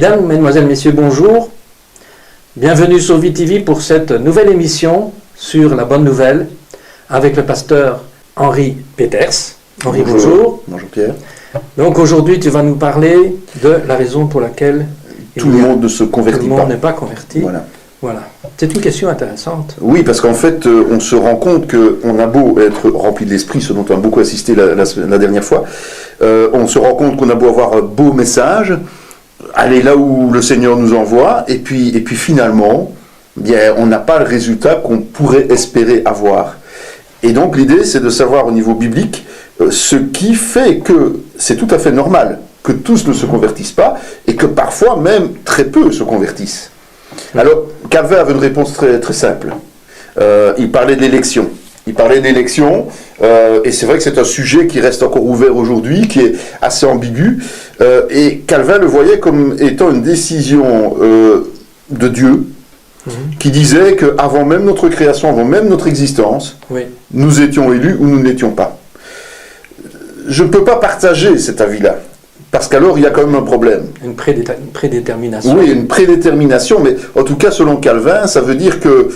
Mesdames, Mesdemoiselles, Messieurs, bonjour. Bienvenue sur VTV pour cette nouvelle émission sur la bonne nouvelle avec le pasteur Henri Peters. Henri, bonjour. Bonjour Pierre. Donc aujourd'hui, tu vas nous parler de la raison pour laquelle tout le monde ne se convertit pas. Tout le monde n'est pas converti. Voilà. C'est une question intéressante. Oui, parce qu'en fait, on se rend compte qu'on a beau être rempli de l'esprit, ce dont on a beaucoup assisté la dernière fois, on se rend compte qu'on a beau avoir un beau message, aller là où le Seigneur nous envoie, et puis finalement, bien, on n'a pas le résultat qu'on pourrait espérer avoir. Et donc l'idée, c'est de savoir au niveau biblique ce qui fait que c'est tout à fait normal que tous ne se convertissent pas, et que parfois même très peu se convertissent. Alors, Calvin avait une réponse très, très simple. Il parlait de l'élection. Et c'est vrai que c'est un sujet qui reste encore ouvert aujourd'hui, qui est assez ambigu. Et Calvin le voyait comme étant une décision de Dieu, qui disait qu'avant même notre création, avant même notre existence, nous étions élus ou nous n'étions pas. Je ne peux pas partager cet avis-là. Parce qu'alors, il y a quand même un problème. Une prédétermination. Oui, une prédétermination, mais en tout cas, selon Calvin, ça veut dire que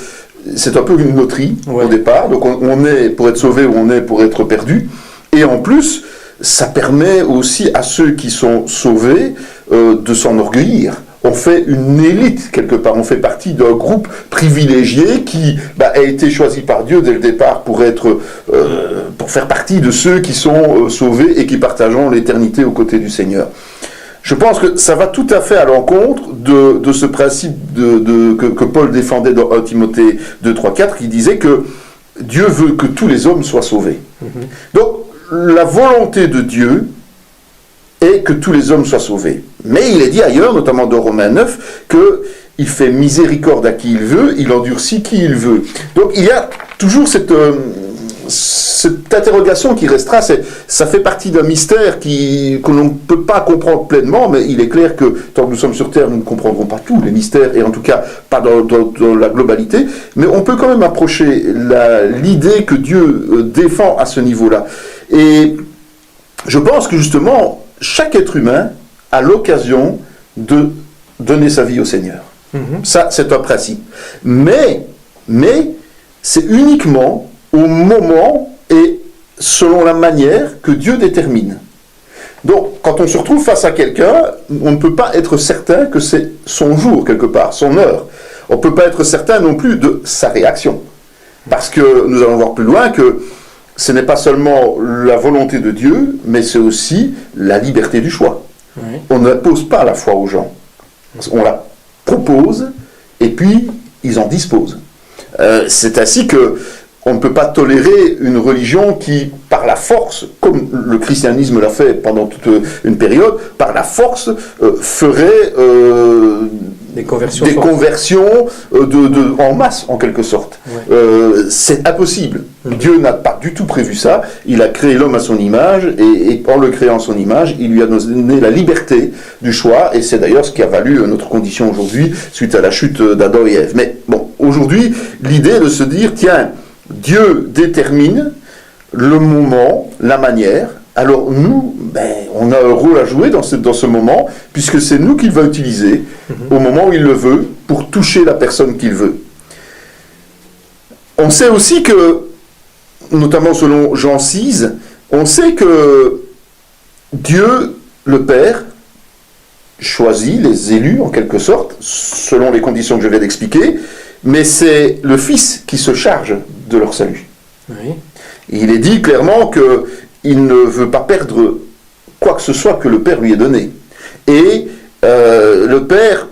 c'est un peu une loterie au départ. Donc, on est pour être sauvé ou on est pour être perdu. Et en plus, ça permet aussi à ceux qui sont sauvés de s'enorgueillir. On fait une élite, quelque part. On fait partie d'un groupe privilégié qui a été choisi par Dieu dès le départ pour faire partie de ceux qui sont sauvés et qui partageront l'éternité aux côtés du Seigneur. Je pense que ça va tout à fait à l'encontre de ce principe que Paul défendait dans 1 Timothée 2, 3, 4, qui disait que Dieu veut que tous les hommes soient sauvés. Donc, la volonté de Dieu est que tous les hommes soient sauvés. Mais il est dit ailleurs, notamment dans Romains 9, qu'il fait miséricorde à qui il veut, il endurcit qui il veut. Donc il y a toujours cette interrogation qui restera, ça fait partie d'un mystère que l'on ne peut pas comprendre pleinement, mais il est clair que tant que nous sommes sur Terre, nous ne comprendrons pas tous les mystères, et en tout cas pas dans la globalité, mais on peut quand même approcher l'idée que Dieu défend à ce niveau-là. Et je pense que justement, chaque être humain a l'occasion de donner sa vie au Seigneur. Ça, c'est un principe. Mais c'est uniquement au moment et selon la manière que Dieu détermine. Donc, quand on se retrouve face à quelqu'un, on ne peut pas être certain que c'est son jour, quelque part, son heure. On ne peut pas être certain non plus de sa réaction. Parce que nous allons voir plus loin que ce n'est pas seulement la volonté de Dieu, mais c'est aussi la liberté du choix. On n'impose pas la foi aux gens. On la propose, et puis ils en disposent. C'est ainsi que on ne peut pas tolérer une religion qui, par la force, comme le christianisme l'a fait pendant toute une période, par la force ferait des conversions en masse, en quelque sorte. C'est impossible. Dieu n'a pas du tout prévu ça. Il a créé l'homme à son image, et en le créant à son image, il lui a donné la liberté du choix, et c'est d'ailleurs ce qui a valu notre condition aujourd'hui, suite à la chute d'Adam et Ève. Mais bon, aujourd'hui, l'idée est de se dire, tiens, Dieu détermine le moment, la manière. Alors nous, on a un rôle à jouer dans ce moment, puisque c'est nous qu'il va utiliser au moment où il le veut, pour toucher la personne qu'il veut. On sait aussi que, notamment selon Jean 6, on sait que Dieu, le Père, choisit les élus, en quelque sorte, selon les conditions que je viens d'expliquer, mais c'est le Fils qui se charge de leur salut. Il est dit clairement qu'il ne veut pas perdre quoi que ce soit que le Père lui ait donné. Et le Père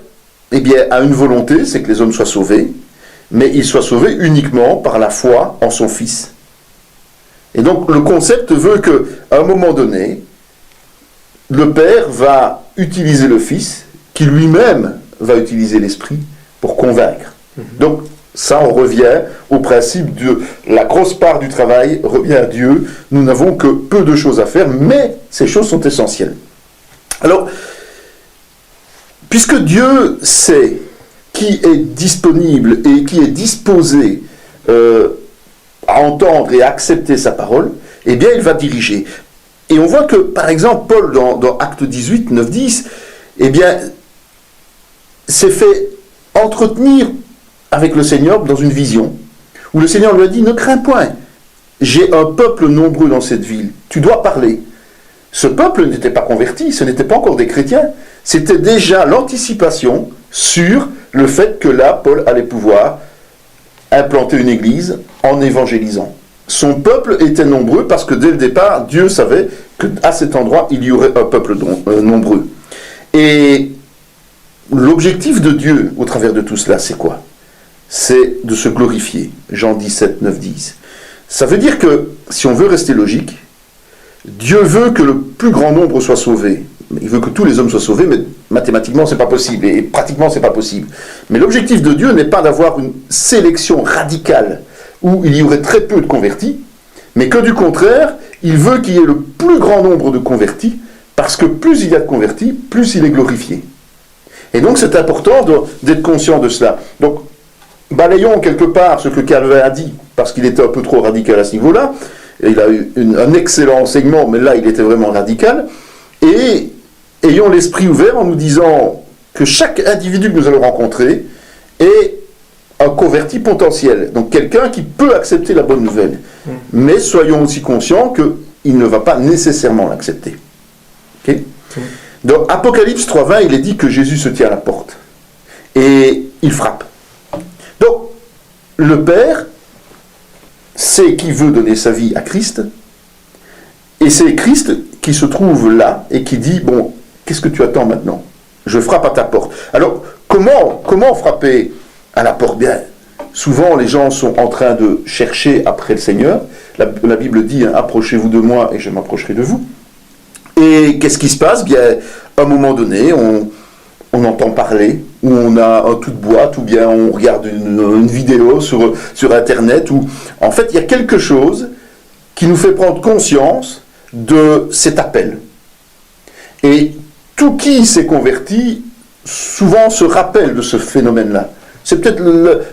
a une volonté, c'est que les hommes soient sauvés, mais ils soient sauvés uniquement par la foi en son Fils. Et donc le concept veut qu'à un moment donné, le Père va utiliser le Fils, qui lui-même va utiliser l'Esprit pour convaincre. Donc ça, on revient au principe de la grosse part du travail revient à Dieu. Nous n'avons que peu de choses à faire, mais ces choses sont essentielles. Alors, puisque Dieu sait qui est disponible et qui est disposé à entendre et à accepter sa parole, eh bien, il va diriger. Et on voit que, par exemple, Paul, dans Actes 18, 9, 10, eh bien, s'est fait entretenir avec le Seigneur dans une vision, où le Seigneur lui a dit, ne crains point, j'ai un peuple nombreux dans cette ville, tu dois parler. Ce peuple n'était pas converti, ce n'était pas encore des chrétiens, c'était déjà l'anticipation sur le fait que là, Paul allait pouvoir implanter une église en évangélisant. Son peuple était nombreux parce que dès le départ, Dieu savait qu'à cet endroit, il y aurait un peuple nombreux. Et l'objectif de Dieu au travers de tout cela, c'est quoi? C'est de se glorifier. Jean 17, 9, 10. Ça veut dire que, si on veut rester logique, Dieu veut que le plus grand nombre soit sauvé. Il veut que tous les hommes soient sauvés, mais mathématiquement, c'est pas possible. Et pratiquement, c'est pas possible. Mais l'objectif de Dieu n'est pas d'avoir une sélection radicale où il y aurait très peu de convertis, mais que du contraire, il veut qu'il y ait le plus grand nombre de convertis, parce que plus il y a de convertis, plus il est glorifié. Et donc, c'est important d'être conscient de cela. Donc, balayons quelque part ce que Calvin a dit, parce qu'il était un peu trop radical à ce niveau-là. Il a eu un excellent enseignement, mais là, il était vraiment radical. Et ayons l'esprit ouvert en nous disant que chaque individu que nous allons rencontrer est un converti potentiel. Donc quelqu'un qui peut accepter la bonne nouvelle. Mais soyons aussi conscients qu'il ne va pas nécessairement l'accepter. Okay? Dans Apocalypse 3.20, il est dit que Jésus se tient à la porte. Et il frappe. Donc, le Père sait qui veut donner sa vie à Christ. Et c'est Christ qui se trouve là et qui dit, bon, qu'est-ce que tu attends maintenant? Je frappe à ta porte. Alors, comment frapper à la porte? Bien, souvent les gens sont en train de chercher après le Seigneur. La Bible dit, hein, approchez-vous de moi et je m'approcherai de vous. Et qu'est-ce qui se passe? Bien, à un moment donné, on entend parler, ou on a un tout de boîte, ou bien on regarde une vidéo sur Internet, où en fait il y a quelque chose qui nous fait prendre conscience de cet appel. Et tout qui s'est converti, souvent se rappelle de ce phénomène-là. C'est peut-être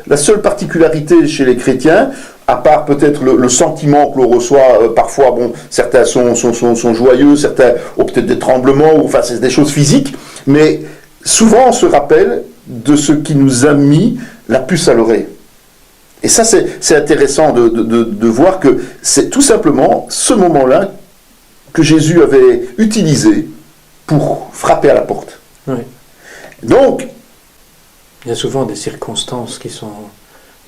la seule particularité chez les chrétiens, à part peut-être le sentiment que l'on reçoit parfois. Bon, certains sont joyeux, certains ont peut-être des tremblements, ou enfin c'est des choses physiques, mais souvent on se rappelle de ce qui nous a mis la puce à l'oreille. Et ça c'est intéressant de voir que c'est tout simplement ce moment-là que Jésus avait utilisé pour frapper à la porte. Oui. Donc, il y a souvent des circonstances qui sont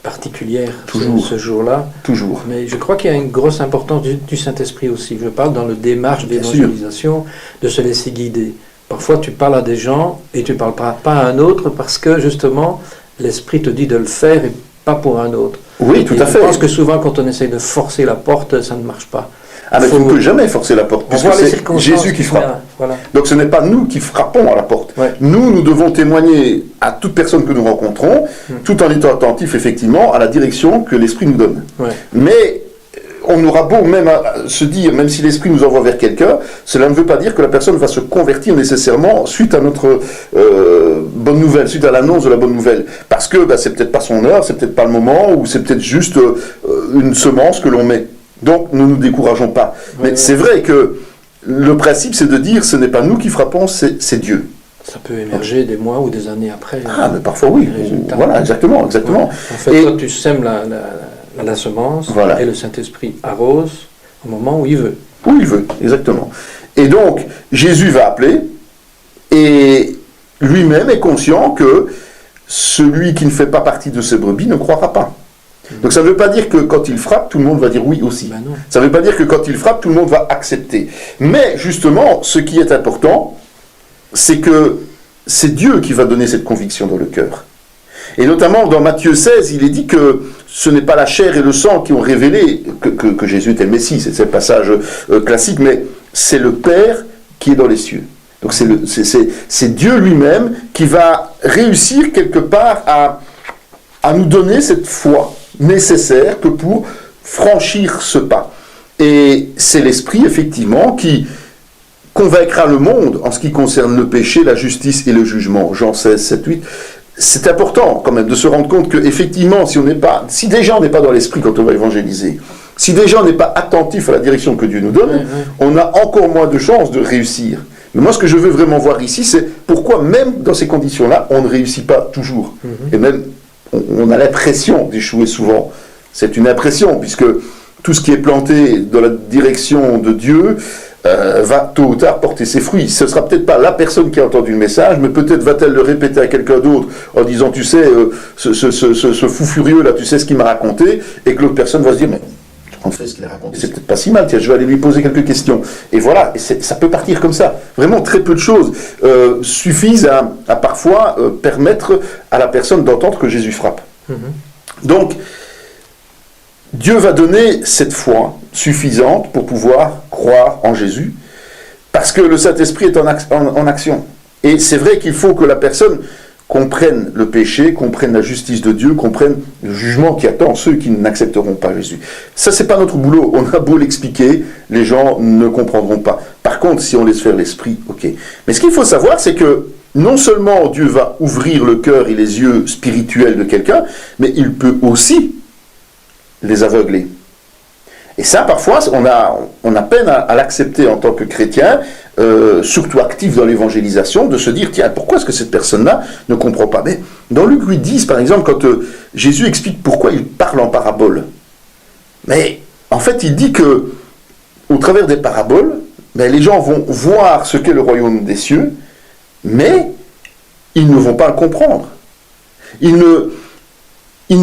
particulières toujours, ce jour-là. Toujours. Mais je crois qu'il y a une grosse importance du Saint-Esprit aussi. Je parle dans le démarche d'évangélisation, de se laisser guider. Parfois, tu parles à des gens et tu ne parles pas à un autre parce que, justement, l'Esprit te dit de le faire et pas pour un autre. Oui, tout à fait. Je pense que souvent, quand on essaye de forcer la porte, ça ne marche pas. Ah, mais tu ne peux jamais forcer la porte, puisque c'est Jésus qui frappe. Voilà. Donc ce n'est pas nous qui frappons à la porte. Ouais. Nous devons témoigner à toute personne que nous rencontrons, tout en étant attentifs, effectivement, à la direction que l'Esprit nous donne. Ouais. Mais on aura beau même se dire, même si l'Esprit nous envoie vers quelqu'un, cela ne veut pas dire que la personne va se convertir nécessairement suite à notre bonne nouvelle, suite à l'annonce de la bonne nouvelle. Parce que c'est peut-être pas son heure, c'est peut-être pas le moment, ou c'est peut-être juste une semence que l'on met. Donc, ne nous décourageons pas. Mais c'est vrai que le principe, c'est de dire, ce n'est pas nous qui frappons, c'est Dieu. Ça peut émerger des mois ou des années après. Ah, mais parfois oui. Voilà, exactement. Ouais. En fait, toi, tu sèmes la semence, voilà. Et le Saint-Esprit arrose au moment où il veut. Où il veut, exactement. Et donc, Jésus va appeler, et lui-même est conscient que celui qui ne fait pas partie de ses brebis ne croira pas. Donc ça ne veut pas dire que quand il frappe, tout le monde va dire oui aussi. Ben ça ne veut pas dire que quand il frappe, tout le monde va accepter. Mais justement, ce qui est important, c'est que c'est Dieu qui va donner cette conviction dans le cœur. Et notamment dans Matthieu 16, il est dit que ce n'est pas la chair et le sang qui ont révélé que Jésus était le Messie, c'est le passage classique, mais c'est le Père qui est dans les cieux. Donc c'est Dieu lui-même qui va réussir quelque part à nous donner cette foi nécessaire que pour franchir ce pas. Et c'est l'Esprit, effectivement, qui convaincra le monde en ce qui concerne le péché, la justice et le jugement. Jean 16, 7, 8. C'est important, quand même, de se rendre compte que, effectivement, si déjà on n'est pas dans l'Esprit quand on va évangéliser, si déjà on n'est pas attentif à la direction que Dieu nous donne, on a encore moins de chances de réussir. Mais moi, ce que je veux vraiment voir ici, c'est pourquoi même dans ces conditions-là, on ne réussit pas toujours. Et même, on a l'impression d'échouer souvent. C'est une impression, puisque tout ce qui est planté dans la direction de Dieu va tôt ou tard porter ses fruits. Ce ne sera peut-être pas la personne qui a entendu le message, mais peut-être va-t-elle le répéter à quelqu'un d'autre en disant, tu sais, ce fou furieux là, tu sais ce qu'il m'a raconté, et que l'autre personne va se dire, mais en fait, ce qu'il a raconté, c'est peut-être pas si mal, tiens, je vais aller lui poser quelques questions. Et voilà, ça peut partir comme ça. Vraiment, très peu de choses suffisent à parfois permettre à la personne d'entendre que Jésus frappe. Donc, Dieu va donner cette foi suffisante pour pouvoir croire en Jésus, parce que le Saint-Esprit est en action. Et c'est vrai qu'il faut que la personne comprenne le péché, comprenne la justice de Dieu, comprenne le jugement qui attend ceux qui n'accepteront pas Jésus. Ça, c'est pas notre boulot. On a beau l'expliquer, les gens ne comprendront pas. Par contre, si on laisse faire l'esprit, ok. Mais ce qu'il faut savoir, c'est que non seulement Dieu va ouvrir le cœur et les yeux spirituels de quelqu'un, mais il peut aussi les aveugler. Et ça, parfois, on a peine à l'accepter en tant que chrétien, surtout actif dans l'évangélisation, de se dire, tiens, pourquoi est-ce que cette personne-là ne comprend pas? Mais dans Luc 8:10, par exemple, quand Jésus explique pourquoi il parle en parabole, mais en fait, il dit que au travers des paraboles, les gens vont voir ce qu'est le royaume des cieux, mais ils ne vont pas le comprendre. Ils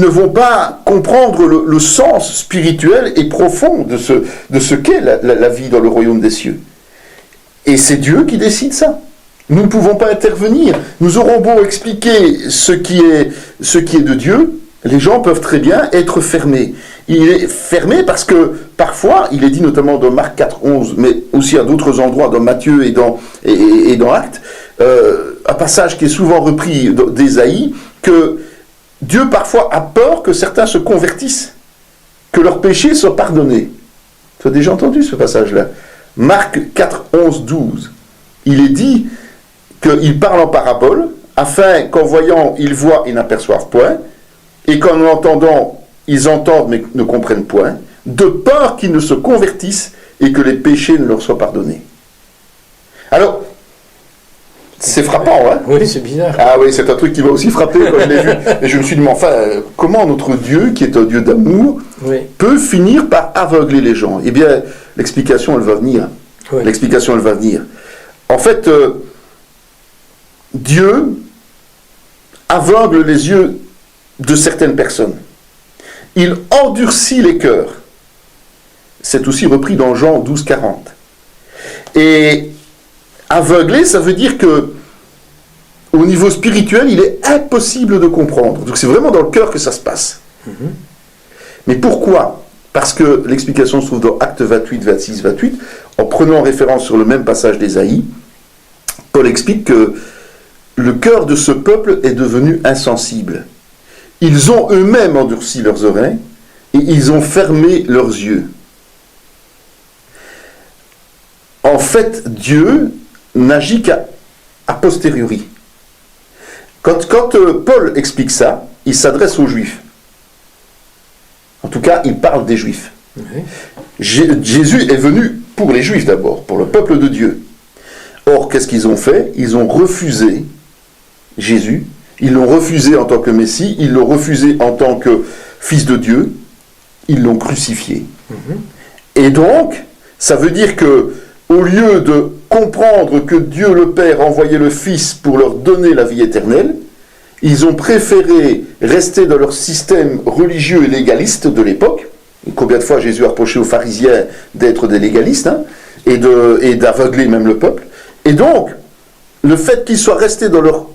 ne vont pas comprendre le sens spirituel et profond de ce qu'est la vie dans le royaume des cieux. Et c'est Dieu qui décide ça. Nous ne pouvons pas intervenir. Nous aurons beau expliquer ce qui est de Dieu, les gens peuvent très bien être fermés. Il est fermé parce que parfois, il est dit notamment dans Marc 4:11, mais aussi à d'autres endroits, dans Matthieu et dans Actes, un passage qui est souvent repris d'Ésaïe, que Dieu parfois a peur que certains se convertissent, que leurs péchés soient pardonnés. Tu as déjà entendu ce passage-là? Marc 4:11-12. Il est dit qu'il parle en parabole, afin qu'en voyant, ils voient et n'aperçoivent point, et qu'en entendant, ils entendent mais ne comprennent point, de peur qu'ils ne se convertissent et que les péchés ne leur soient pardonnés. Alors, c'est frappant, hein? Oui, c'est bizarre. Ah oui, c'est un truc qui m'a aussi frappé quand je l'ai vu. Et je me suis dit, mais enfin, comment notre Dieu, qui est un Dieu d'amour, peut finir par aveugler les gens? Eh bien, l'explication, elle va venir. Oui. L'explication, elle va venir. En fait, Dieu aveugle les yeux de certaines personnes. Il endurcit les cœurs. C'est aussi repris dans Jean 12:40. Et aveugler, ça veut dire que au niveau spirituel, il est impossible de comprendre. Donc c'est vraiment dans le cœur que ça se passe. Mais pourquoi? Parce que l'explication se trouve dans Actes 28, 26, 28, en prenant référence sur le même passage d'Ésaïe, Paul explique que le cœur de ce peuple est devenu insensible. Ils ont eux-mêmes endurci leurs oreilles et ils ont fermé leurs yeux. En fait, Dieu n'agit qu'à posteriori. Quand Paul explique ça, il s'adresse aux Juifs. En tout cas, il parle des Juifs. Oui. Jésus est venu pour les Juifs d'abord, pour le peuple de Dieu. Or, qu'est-ce qu'ils ont fait? Ils ont refusé Jésus, ils l'ont refusé en tant que Messie, ils l'ont refusé en tant que Fils de Dieu, ils l'ont crucifié. Et donc, ça veut dire que, au lieu de comprendre que Dieu le Père envoyait le Fils pour leur donner la vie éternelle, ils ont préféré rester dans leur système religieux et légaliste de l'époque. Combien de fois Jésus a reproché aux pharisiens d'être des légalistes, hein, et d'aveugler même le peuple. Et donc, le fait qu'ils soient restés dans leur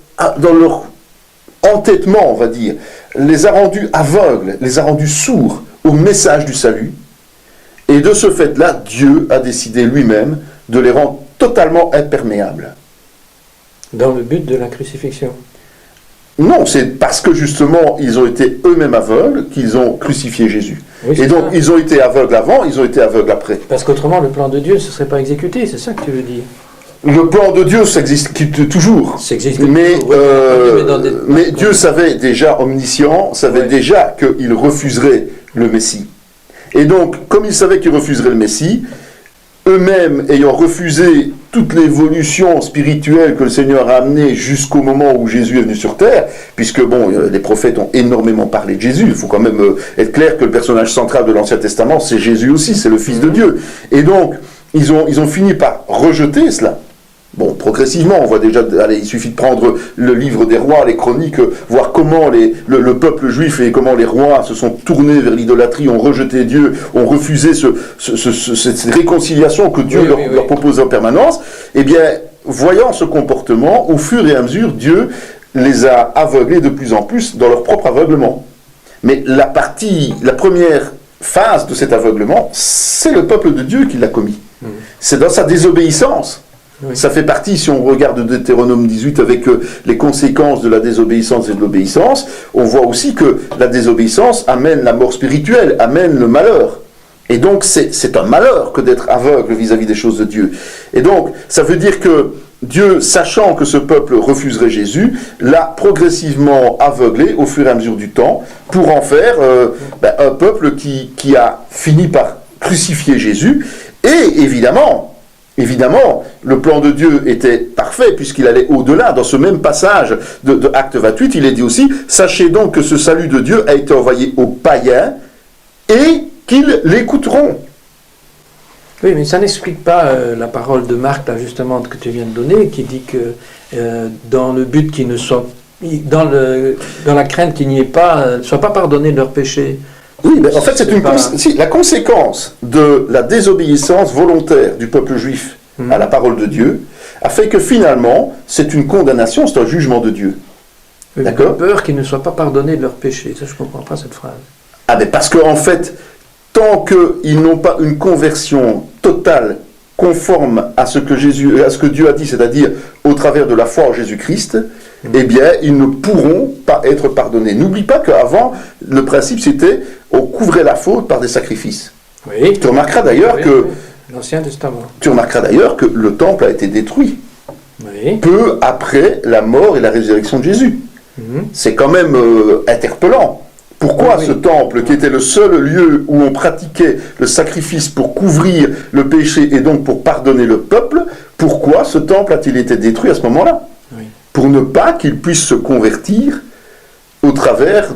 entêtement, on va dire, les a rendus aveugles, les a rendus sourds au message du salut. Et de ce fait-là, Dieu a décidé lui-même de les rendre totalement imperméables. Dans le but de la crucifixion? Non, c'est parce que justement, ils ont été eux-mêmes aveugles qu'ils ont crucifié Jésus. Oui, et donc, ils ont été aveugles avant, ils ont été aveugles après. Parce qu'autrement, le plan de Dieu ne se serait pas exécuté, c'est ça que tu veux dire? Le plan de Dieu s'exécute toujours. Mais Dieu savait déjà, omniscient, savait déjà qu'il refuserait le Messie. Et donc, comme il savait qu'il refuserait le Messie, eux-mêmes ayant refusé toute l'évolution spirituelle que le Seigneur a amenée jusqu'au moment où Jésus est venu sur terre, puisque bon, les prophètes ont énormément parlé de Jésus, il faut quand même être clair que le personnage central de l'Ancien Testament, c'est Jésus aussi, c'est le Fils de Dieu. Et donc, ils ont fini par rejeter cela. Bon, progressivement, on voit déjà, allez, il suffit de prendre le livre des rois, les chroniques, voir comment le peuple juif et comment les rois se sont tournés vers l'idolâtrie, ont rejeté Dieu, ont refusé cette réconciliation que Dieu leur propose en permanence. Eh bien, voyant ce comportement, au fur et à mesure, Dieu les a aveuglés de plus en plus dans leur propre aveuglement. Mais la première phase de cet aveuglement, c'est le peuple de Dieu qui l'a commis. C'est dans sa désobéissance. Oui. Ça fait partie, si on regarde Deutéronome 18 avec les conséquences de la désobéissance et de l'obéissance, on voit aussi que la désobéissance amène la mort spirituelle, amène le malheur. Et donc c'est un malheur que d'être aveugle vis-à-vis des choses de Dieu. Et donc ça veut dire que Dieu, sachant que ce peuple refuserait Jésus, l'a progressivement aveuglé au fur et à mesure du temps pour en faire un peuple qui a fini par crucifier Jésus. Et évidemment, le plan de Dieu était parfait puisqu'il allait au-delà. Dans ce même passage de Acte 28, il est dit aussi « Sachez donc que ce salut de Dieu a été envoyé aux païens et qu'ils l'écouteront. » Oui, mais ça n'explique pas la parole de Marc, là, justement, que tu viens de donner, qui dit que dans le but qu'ils ne soient... Dans la crainte qu'il n'y ait pas... ne soient pas pardonnés de leurs péchés. Oui, mais en fait, c'est la conséquence de la désobéissance volontaire du peuple juif à la parole de Dieu a fait que finalement, c'est une condamnation, c'est un jugement de Dieu. Oui, d'accord ? Peur qu'ils ne soient pas pardonnés de leurs péchés. Ça, je ne comprends pas cette phrase. Ah, mais parce qu'en fait, tant qu'ils n'ont pas une conversion totale, conforme à ce que Dieu a dit, c'est-à-dire au travers de la foi en Jésus-Christ, eh bien, ils ne pourront pas être pardonnés. N'oublie pas qu'avant, le principe, c'était on couvrait la faute par des sacrifices. Oui. Tu remarqueras d'ailleurs que l'Ancien Testament. Tu remarqueras d'ailleurs que le temple a été détruit peu après la mort et la résurrection de Jésus. C'est quand même interpellant. Pourquoi ce temple, qui était le seul lieu où on pratiquait le sacrifice pour couvrir le péché et donc pour pardonner le peuple, pourquoi ce temple a-t-il été détruit à ce moment-là ? Pour ne pas qu'ils puissent se convertir au travers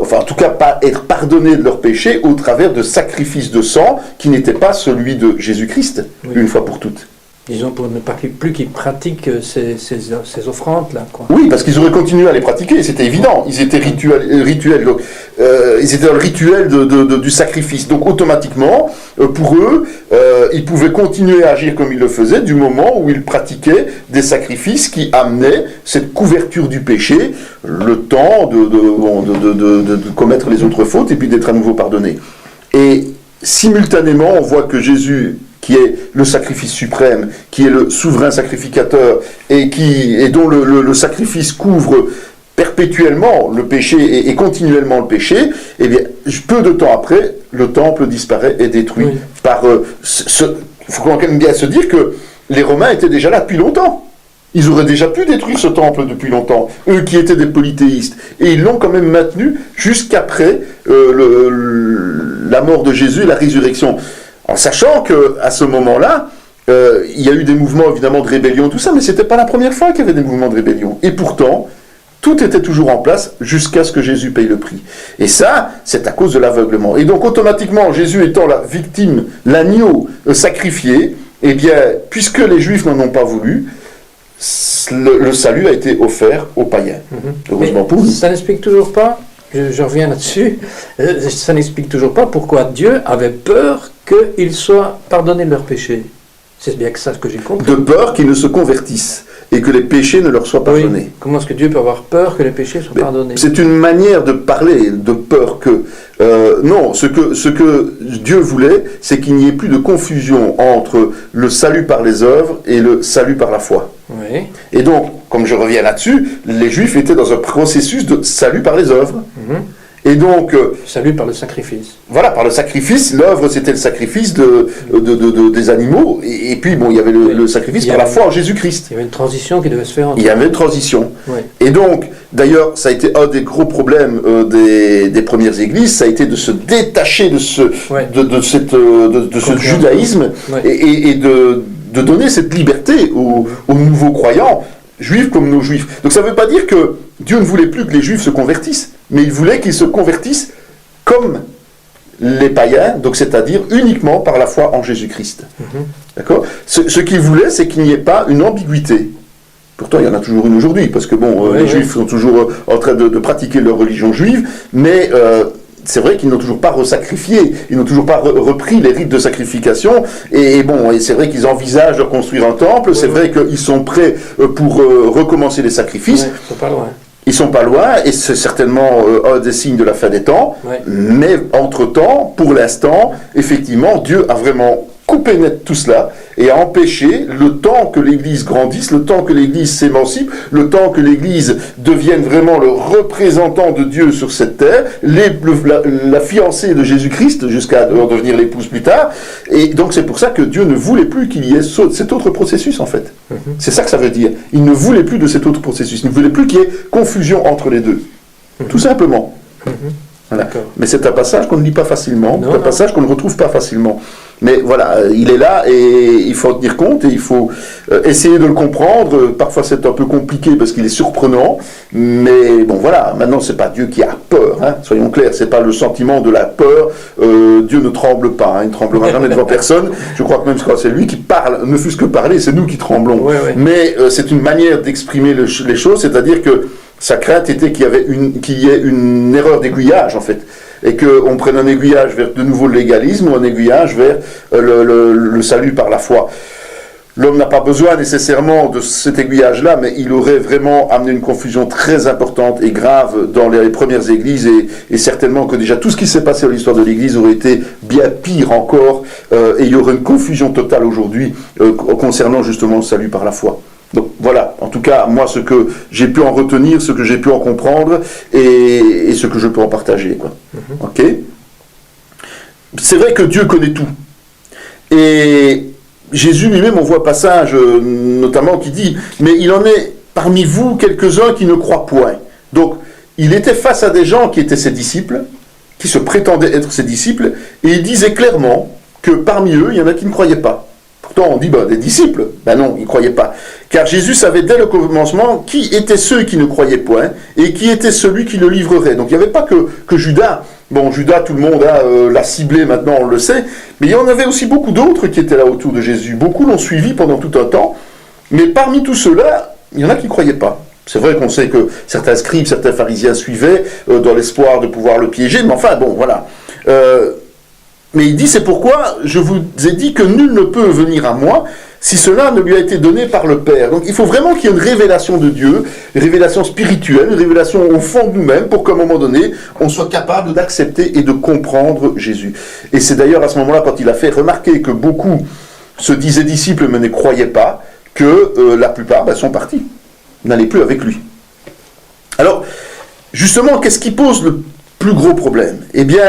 enfin en tout cas pas être pardonnés de leurs péchés au travers de sacrifices de sang qui n'étaient pas celui de Jésus-Christ, une fois pour toutes. Disons pour ne pas plus qu'ils pratiquent ces offrandes-là. Oui, parce qu'ils auraient continué à les pratiquer, c'était évident. Ils étaient rituels donc, ils étaient dans le rituel du sacrifice. Donc automatiquement, pour eux, ils pouvaient continuer à agir comme ils le faisaient du moment où ils pratiquaient des sacrifices qui amenaient cette couverture du péché, le temps de commettre les autres fautes et puis d'être à nouveau pardonné. Et simultanément, on voit que Jésus, qui est le sacrifice suprême, qui est le souverain sacrificateur, et dont le sacrifice couvre perpétuellement le péché et continuellement le péché, eh bien, peu de temps après, le temple disparaît et détruit par... Il faut quand même bien se dire que les Romains étaient déjà là depuis longtemps. Ils auraient déjà pu détruire ce temple depuis longtemps, eux qui étaient des polythéistes. Et ils l'ont quand même maintenu jusqu'après la mort de Jésus et la résurrection. En sachant qu'à ce moment-là, il y a eu des mouvements évidemment de rébellion, tout ça, mais ce n'était pas la première fois qu'il y avait des mouvements de rébellion. Et pourtant, tout était toujours en place jusqu'à ce que Jésus paye le prix. Et ça, c'est à cause de l'aveuglement. Et donc automatiquement, Jésus étant la victime, l'agneau sacrifié, eh bien, puisque les Juifs n'en ont pas voulu, le salut a été offert aux païens. Heureusement pour nous. Ça n'explique toujours pas, je reviens là-dessus, ça n'explique toujours pas pourquoi Dieu avait peur qu'ils soient pardonnés de leurs péchés. C'est bien que ça que j'ai compris. De peur qu'ils ne se convertissent et que les péchés ne leur soient pardonnés. Oui. Comment est-ce que Dieu peut avoir peur que les péchés soient pardonnés ? C'est une manière de parler de peur que... non, ce que Dieu voulait, c'est qu'il n'y ait plus de confusion entre le salut par les œuvres et le salut par la foi. Oui. Et donc, comme je reviens là-dessus, les Juifs étaient dans un processus de salut par les œuvres. Et donc... salut par le sacrifice. Voilà, par le sacrifice. L'œuvre, c'était le sacrifice des animaux. Et puis, bon, il y avait le sacrifice par la foi en Jésus-Christ. Il y avait une transition qui devait se faire. Il y avait une transition. Oui. Et donc, d'ailleurs, ça a été un des gros problèmes des premières églises, ça a été de se détacher de ce judaïsme et de donner cette liberté aux nouveaux croyants, juifs comme nos juifs. Donc ça ne veut pas dire que Dieu ne voulait plus que les juifs se convertissent, mais il voulait qu'ils se convertissent comme les païens, donc c'est-à-dire uniquement par la foi en Jésus-Christ. D'accord ? Ce qu'il voulait, c'est qu'il n'y ait pas une ambiguïté. Pourtant, il y en a toujours une aujourd'hui, parce que bon, les Juifs sont toujours en train de pratiquer leur religion juive, mais c'est vrai qu'ils n'ont toujours pas resacrifié, ils n'ont toujours pas repris les rites de sacrification, et bon, et c'est vrai qu'ils envisagent de construire un temple, c'est vrai qu'ils sont prêts pour recommencer les sacrifices. Ils sont pas loin. Ils sont pas loin, et c'est certainement un des signes de la fin des temps, mais entre-temps, pour l'instant, effectivement, Dieu a vraiment coupé net tout cela et a empêché le temps que l'Église grandisse, le temps que l'Église s'émancipe, le temps que l'Église devienne vraiment le représentant de Dieu sur cette terre, la fiancée de Jésus-Christ jusqu'à en devenir l'épouse plus tard. Et donc c'est pour ça que Dieu ne voulait plus qu'il y ait cet autre processus en fait. C'est ça que ça veut dire. Il ne voulait plus de cet autre processus. Il ne voulait plus qu'il y ait confusion entre les deux. Tout simplement. Voilà. Mais c'est un passage qu'on ne lit pas facilement, un passage qu'on ne retrouve pas facilement. Mais voilà, il est là et il faut en tenir compte et il faut essayer de le comprendre. Parfois c'est un peu compliqué parce qu'il est surprenant, mais bon voilà, maintenant c'est pas Dieu qui a peur, hein, soyons clairs, c'est pas le sentiment de la peur. Dieu ne tremble pas, hein, il ne tremblera jamais devant personne. Je crois que même quand c'est lui qui parle, ne fût-ce que parler, c'est nous qui tremblons. Mais c'est une manière d'exprimer les choses, c'est-à-dire que sa crainte était qu'il y ait une erreur d'aiguillage en fait, et qu'on prenne un aiguillage vers de nouveau le légalisme ou un aiguillage vers le salut par la foi. L'homme n'a pas besoin nécessairement de cet aiguillage-là, mais il aurait vraiment amené une confusion très importante et grave dans les premières églises, et certainement que déjà tout ce qui s'est passé dans l'histoire de l'église aurait été bien pire encore, et il y aurait une confusion totale aujourd'hui concernant justement le salut par la foi. Donc voilà, en tout cas, moi, ce que j'ai pu en retenir, ce que j'ai pu en comprendre, et ce que je peux en partager, quoi. Ok ? C'est vrai que Dieu connaît tout. Et Jésus lui-même, on voit un passage, notamment, qui dit « Mais il en est parmi vous quelques-uns qui ne croient point. » Donc, il était face à des gens qui étaient ses disciples, qui se prétendaient être ses disciples, et il disait clairement que parmi eux, il y en a qui ne croyaient pas. Pourtant, on dit, des disciples. Non, ils ne croyaient pas. Car Jésus savait dès le commencement qui étaient ceux qui ne croyaient point et qui était celui qui le livrerait. Donc, il n'y avait pas que Judas. Bon, Judas, tout le monde l'a ciblé maintenant, on le sait. Mais il y en avait aussi beaucoup d'autres qui étaient là autour de Jésus. Beaucoup l'ont suivi pendant tout un temps. Mais parmi tous ceux-là, il y en a qui ne croyaient pas. C'est vrai qu'on sait que certains scribes, certains pharisiens suivaient dans l'espoir de pouvoir le piéger. Mais enfin, bon, voilà. Mais il dit, c'est pourquoi je vous ai dit que nul ne peut venir à moi si cela ne lui a été donné par le Père. Donc il faut vraiment qu'il y ait une révélation de Dieu, une révélation spirituelle, une révélation au fond de nous-mêmes, pour qu'à un moment donné, on soit capable d'accepter et de comprendre Jésus. Et c'est d'ailleurs à ce moment-là, quand il a fait remarquer que beaucoup se disaient disciples mais ne croyaient pas, que la plupart sont partis, n'allaient plus avec lui. Alors, justement, qu'est-ce qui pose le plus gros problème ? Eh bien,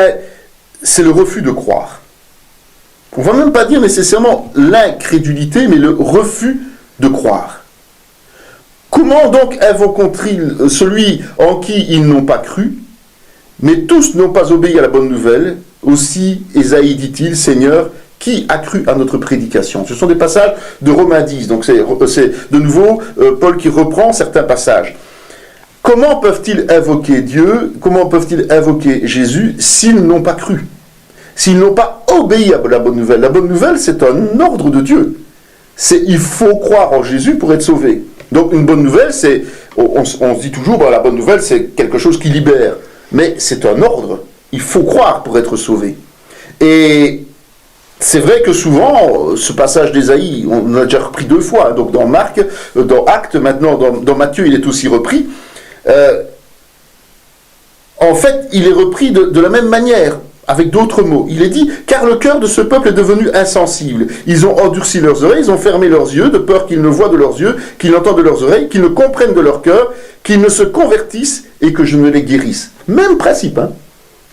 c'est le refus de croire. On ne va même pas dire nécessairement l'incrédulité, mais le refus de croire. Comment donc invoqueront-ils celui en qui ils n'ont pas cru ? Mais tous n'ont pas obéi à la bonne nouvelle. Aussi, Ésaïe dit-il, Seigneur, qui a cru à notre prédication ? Ce sont des passages de Romains 10. Donc c'est de nouveau Paul qui reprend certains passages. Comment peuvent-ils invoquer Dieu ? Comment peuvent-ils invoquer Jésus s'ils n'ont pas cru ? S'ils n'ont pas obéi à la bonne nouvelle. La bonne nouvelle, c'est un ordre de Dieu. Il faut croire en Jésus pour être sauvé. Donc une bonne nouvelle, on se dit toujours, la bonne nouvelle, c'est quelque chose qui libère. Mais c'est un ordre. Il faut croire pour être sauvé. Et c'est vrai que souvent, ce passage d'Ésaïe, on l'a déjà repris 2 fois. Donc dans Marc, dans Actes, maintenant dans Matthieu, il est aussi repris. En fait, il est repris de la même manière, avec d'autres mots. Il est dit, car le cœur de ce peuple est devenu insensible. Ils ont endurci leurs oreilles, ils ont fermé leurs yeux, de peur qu'ils ne voient de leurs yeux, qu'ils n'entendent de leurs oreilles, qu'ils ne comprennent de leur cœur, qu'ils ne se convertissent et que je ne les guérisse. Même principe, hein.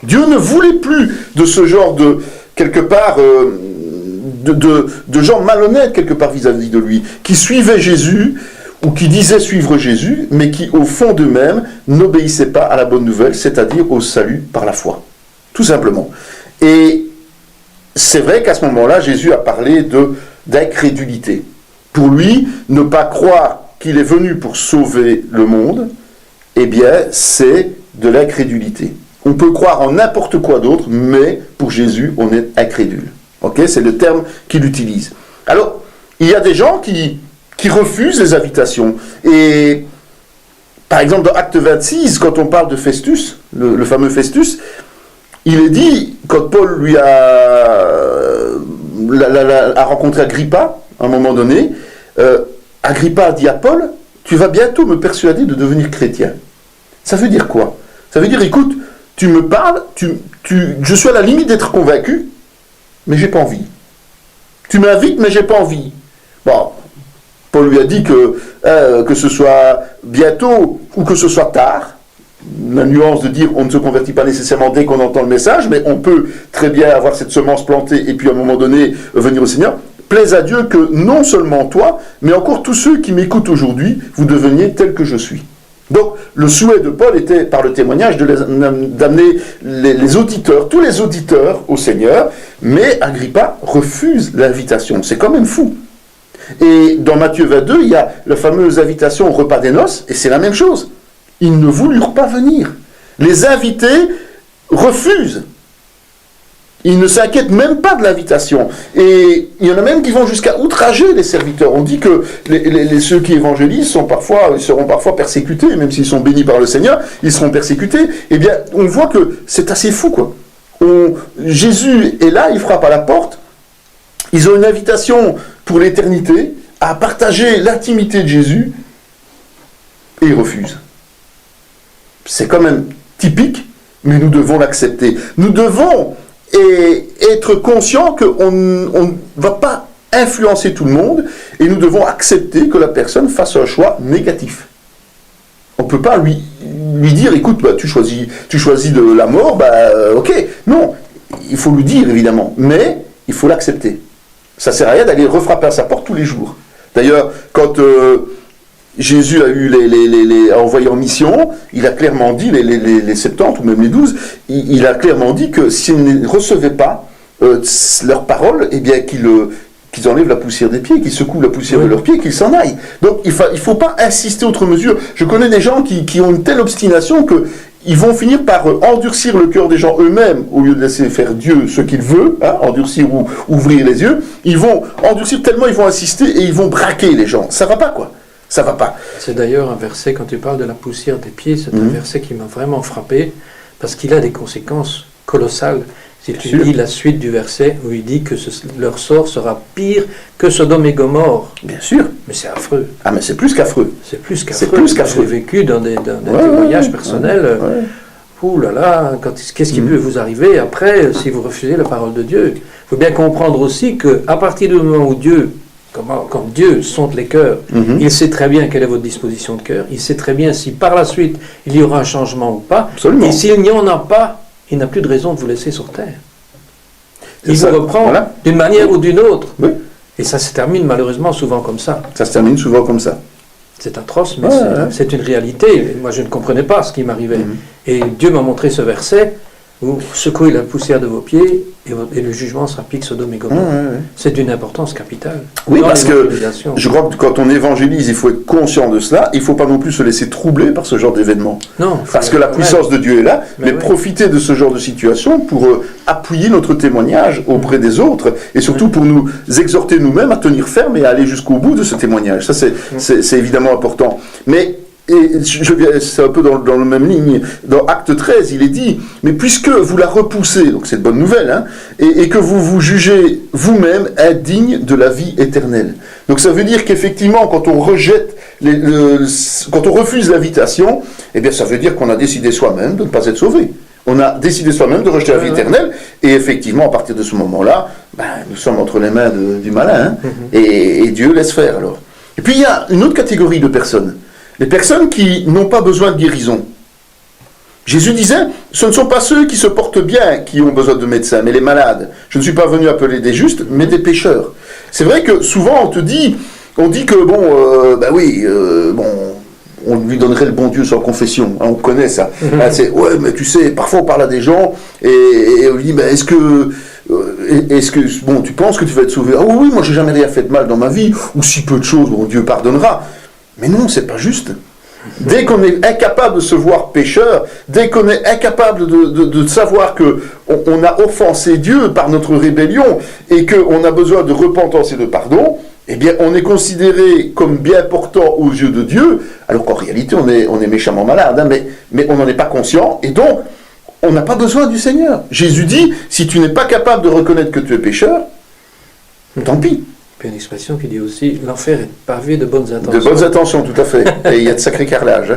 Dieu ne voulait plus de ce genre de, quelque part, de gens malhonnêtes, quelque part, vis-à-vis de lui, qui suivaient Jésus, ou qui disaient suivre Jésus, mais qui, au fond d'eux-mêmes, n'obéissaient pas à la bonne nouvelle, c'est-à-dire au salut par la foi. Tout simplement. Et c'est vrai qu'à ce moment-là, Jésus a parlé d'incrédulité. Pour lui, ne pas croire qu'il est venu pour sauver le monde, eh bien, c'est de l'incrédulité. On peut croire en n'importe quoi d'autre, mais pour Jésus, on est incrédule. Okay, c'est le terme qu'il utilise. Alors, il y a des gens qui refusent les invitations. Et, par exemple, dans Acte 26, quand on parle de Festus, le fameux Festus, il est dit, quand Paul lui a rencontré Agrippa, à un moment donné, Agrippa a dit à Paul, tu vas bientôt me persuader de devenir chrétien. Ça veut dire quoi? Ça veut dire, écoute, tu me parles, je suis à la limite d'être convaincu, mais j'ai pas envie. Tu m'invites, mais j'ai pas envie. Bon, Paul lui a dit que ce soit bientôt ou que ce soit tard, la nuance de dire on ne se convertit pas nécessairement dès qu'on entend le message, mais on peut très bien avoir cette semence plantée et puis à un moment donné venir au Seigneur. Plaise à Dieu que non seulement toi, mais encore tous ceux qui m'écoutent aujourd'hui, vous deveniez tels que je suis. Donc le souhait de Paul était, par le témoignage, d'amener les auditeurs, tous les auditeurs au Seigneur, mais Agrippa refuse l'invitation. C'est quand même fou. Et dans Matthieu 22, il y a la fameuse invitation au repas des noces, et c'est la même chose. Ils ne voulurent pas venir. Les invités refusent. Ils ne s'inquiètent même pas de l'invitation. Et il y en a même qui vont jusqu'à outrager les serviteurs. On dit que ceux qui évangélisent seront parfois persécutés, même s'ils sont bénis par le Seigneur, ils seront persécutés. Eh bien, on voit que c'est assez fou, quoi. Jésus est là, il frappe à la porte. Ils ont une invitation pour l'éternité à partager l'intimité de Jésus, et ils refusent. C'est quand même typique, mais nous devons l'accepter. Nous devons être conscients qu'on ne va pas influencer tout le monde, et nous devons accepter que la personne fasse un choix négatif. On ne peut pas lui dire, écoute, tu choisis de la mort, ok. Non, il faut lui dire, évidemment, mais il faut l'accepter. Ça ne sert à rien d'aller refrapper à sa porte tous les jours. D'ailleurs, quand Jésus a eu a envoyé en mission, il a clairement dit, les 70 ou même les 12, il a clairement dit que s'ils ne recevaient pas leur parole, eh bien qu'ils enlèvent la poussière des pieds, qu'ils secouent la poussière de leurs pieds, qu'ils s'en aillent. Donc il ne faut pas insister outre mesure. Je connais des gens qui ont une telle obstination qu'ils vont finir par endurcir le cœur des gens eux-mêmes, au lieu de laisser faire Dieu ce qu'il veut, endurcir ou ouvrir les yeux. Ils vont endurcir tellement, ils vont insister et ils vont braquer les gens. Ça ne va pas, quoi. Ça va pas. C'est d'ailleurs un verset, quand tu parles de la poussière des pieds, c'est un verset qui m'a vraiment frappé, parce qu'il a des conséquences colossales. Si tu lis la suite du verset, où il dit que leur sort sera pire que Sodome et Gomorrhe. Bien sûr. Mais c'est affreux. Ah, mais c'est plus qu'affreux. C'est plus qu'affreux. J'ai vécu dans des témoignages personnels. Ouh là là, qu'est-ce qui peut vous arriver après si vous refusez la parole de Dieu? Il faut bien comprendre aussi qu'à partir du moment où quand Dieu sonde les cœurs, il sait très bien quelle est votre disposition de cœur, il sait très bien si par la suite il y aura un changement ou pas. Absolument. Et s'il n'y en a pas, il n'a plus de raison de vous laisser sur terre. Il vous reprend d'une manière ou d'une autre. Oui. Et ça se termine malheureusement souvent comme ça. Ça se termine souvent comme ça. C'est atroce, mais c'est une réalité. Moi, je ne comprenais pas ce qui m'arrivait. Et Dieu m'a montré ce verset, où secouez la poussière de vos pieds, et le jugement sera pire que Sodome et Gomorrhe. C'est d'une importance capitale. Oui, parce que je crois que quand on évangélise, il faut être conscient de cela. Il ne faut pas non plus se laisser troubler par ce genre d'événement. Non. Parce que la puissance de Dieu est là, mais profiter de ce genre de situation pour appuyer notre témoignage auprès des autres, et surtout pour nous exhorter nous-mêmes à tenir ferme et à aller jusqu'au bout de ce témoignage. Ça, c'est évidemment important. Mais c'est un peu dans la même ligne. Dans Acte 13, il est dit, mais puisque vous la repoussez, donc c'est de bonne nouvelle, et que vous vous jugez vous-même indigne de la vie éternelle. Donc ça veut dire qu'effectivement, quand on rejette, quand on refuse l'invitation, eh bien ça veut dire qu'on a décidé soi-même de ne pas être sauvé. On a décidé soi-même de rejeter la vie éternelle, et effectivement, à partir de ce moment-là, nous sommes entre les mains du malin, et Dieu laisse faire alors. Et puis il y a une autre catégorie de personnes. Les personnes qui n'ont pas besoin de guérison. Jésus disait, ce ne sont pas ceux qui se portent bien qui ont besoin de médecins, mais les malades. Je ne suis pas venu appeler des justes, mais des pécheurs. C'est vrai que souvent on dit que on lui donnerait le bon Dieu sans confession. Hein, on connaît ça. Ouais, mais tu sais, parfois on parle à des gens et on lui dit, est-ce que tu penses que tu vas être sauvé? Ah oui, moi j'ai jamais rien fait de mal dans ma vie, ou si peu de choses, bon, Dieu pardonnera. Mais non, c'est pas juste. Dès qu'on est incapable de se voir pécheur, dès qu'on est incapable de savoir qu'on a offensé Dieu par notre rébellion et qu'on a besoin de repentance et de pardon, eh bien on est considéré comme bien portant aux yeux de Dieu, alors qu'en réalité on est méchamment malade, hein, mais on n'en est pas conscient, et donc on n'a pas besoin du Seigneur. Jésus dit, si tu n'es pas capable de reconnaître que tu es pécheur, tant pis. Il y a une expression qui dit aussi, l'enfer est pavé de bonnes intentions. De bonnes intentions, tout à fait. Et il y a de sacrés carrelages.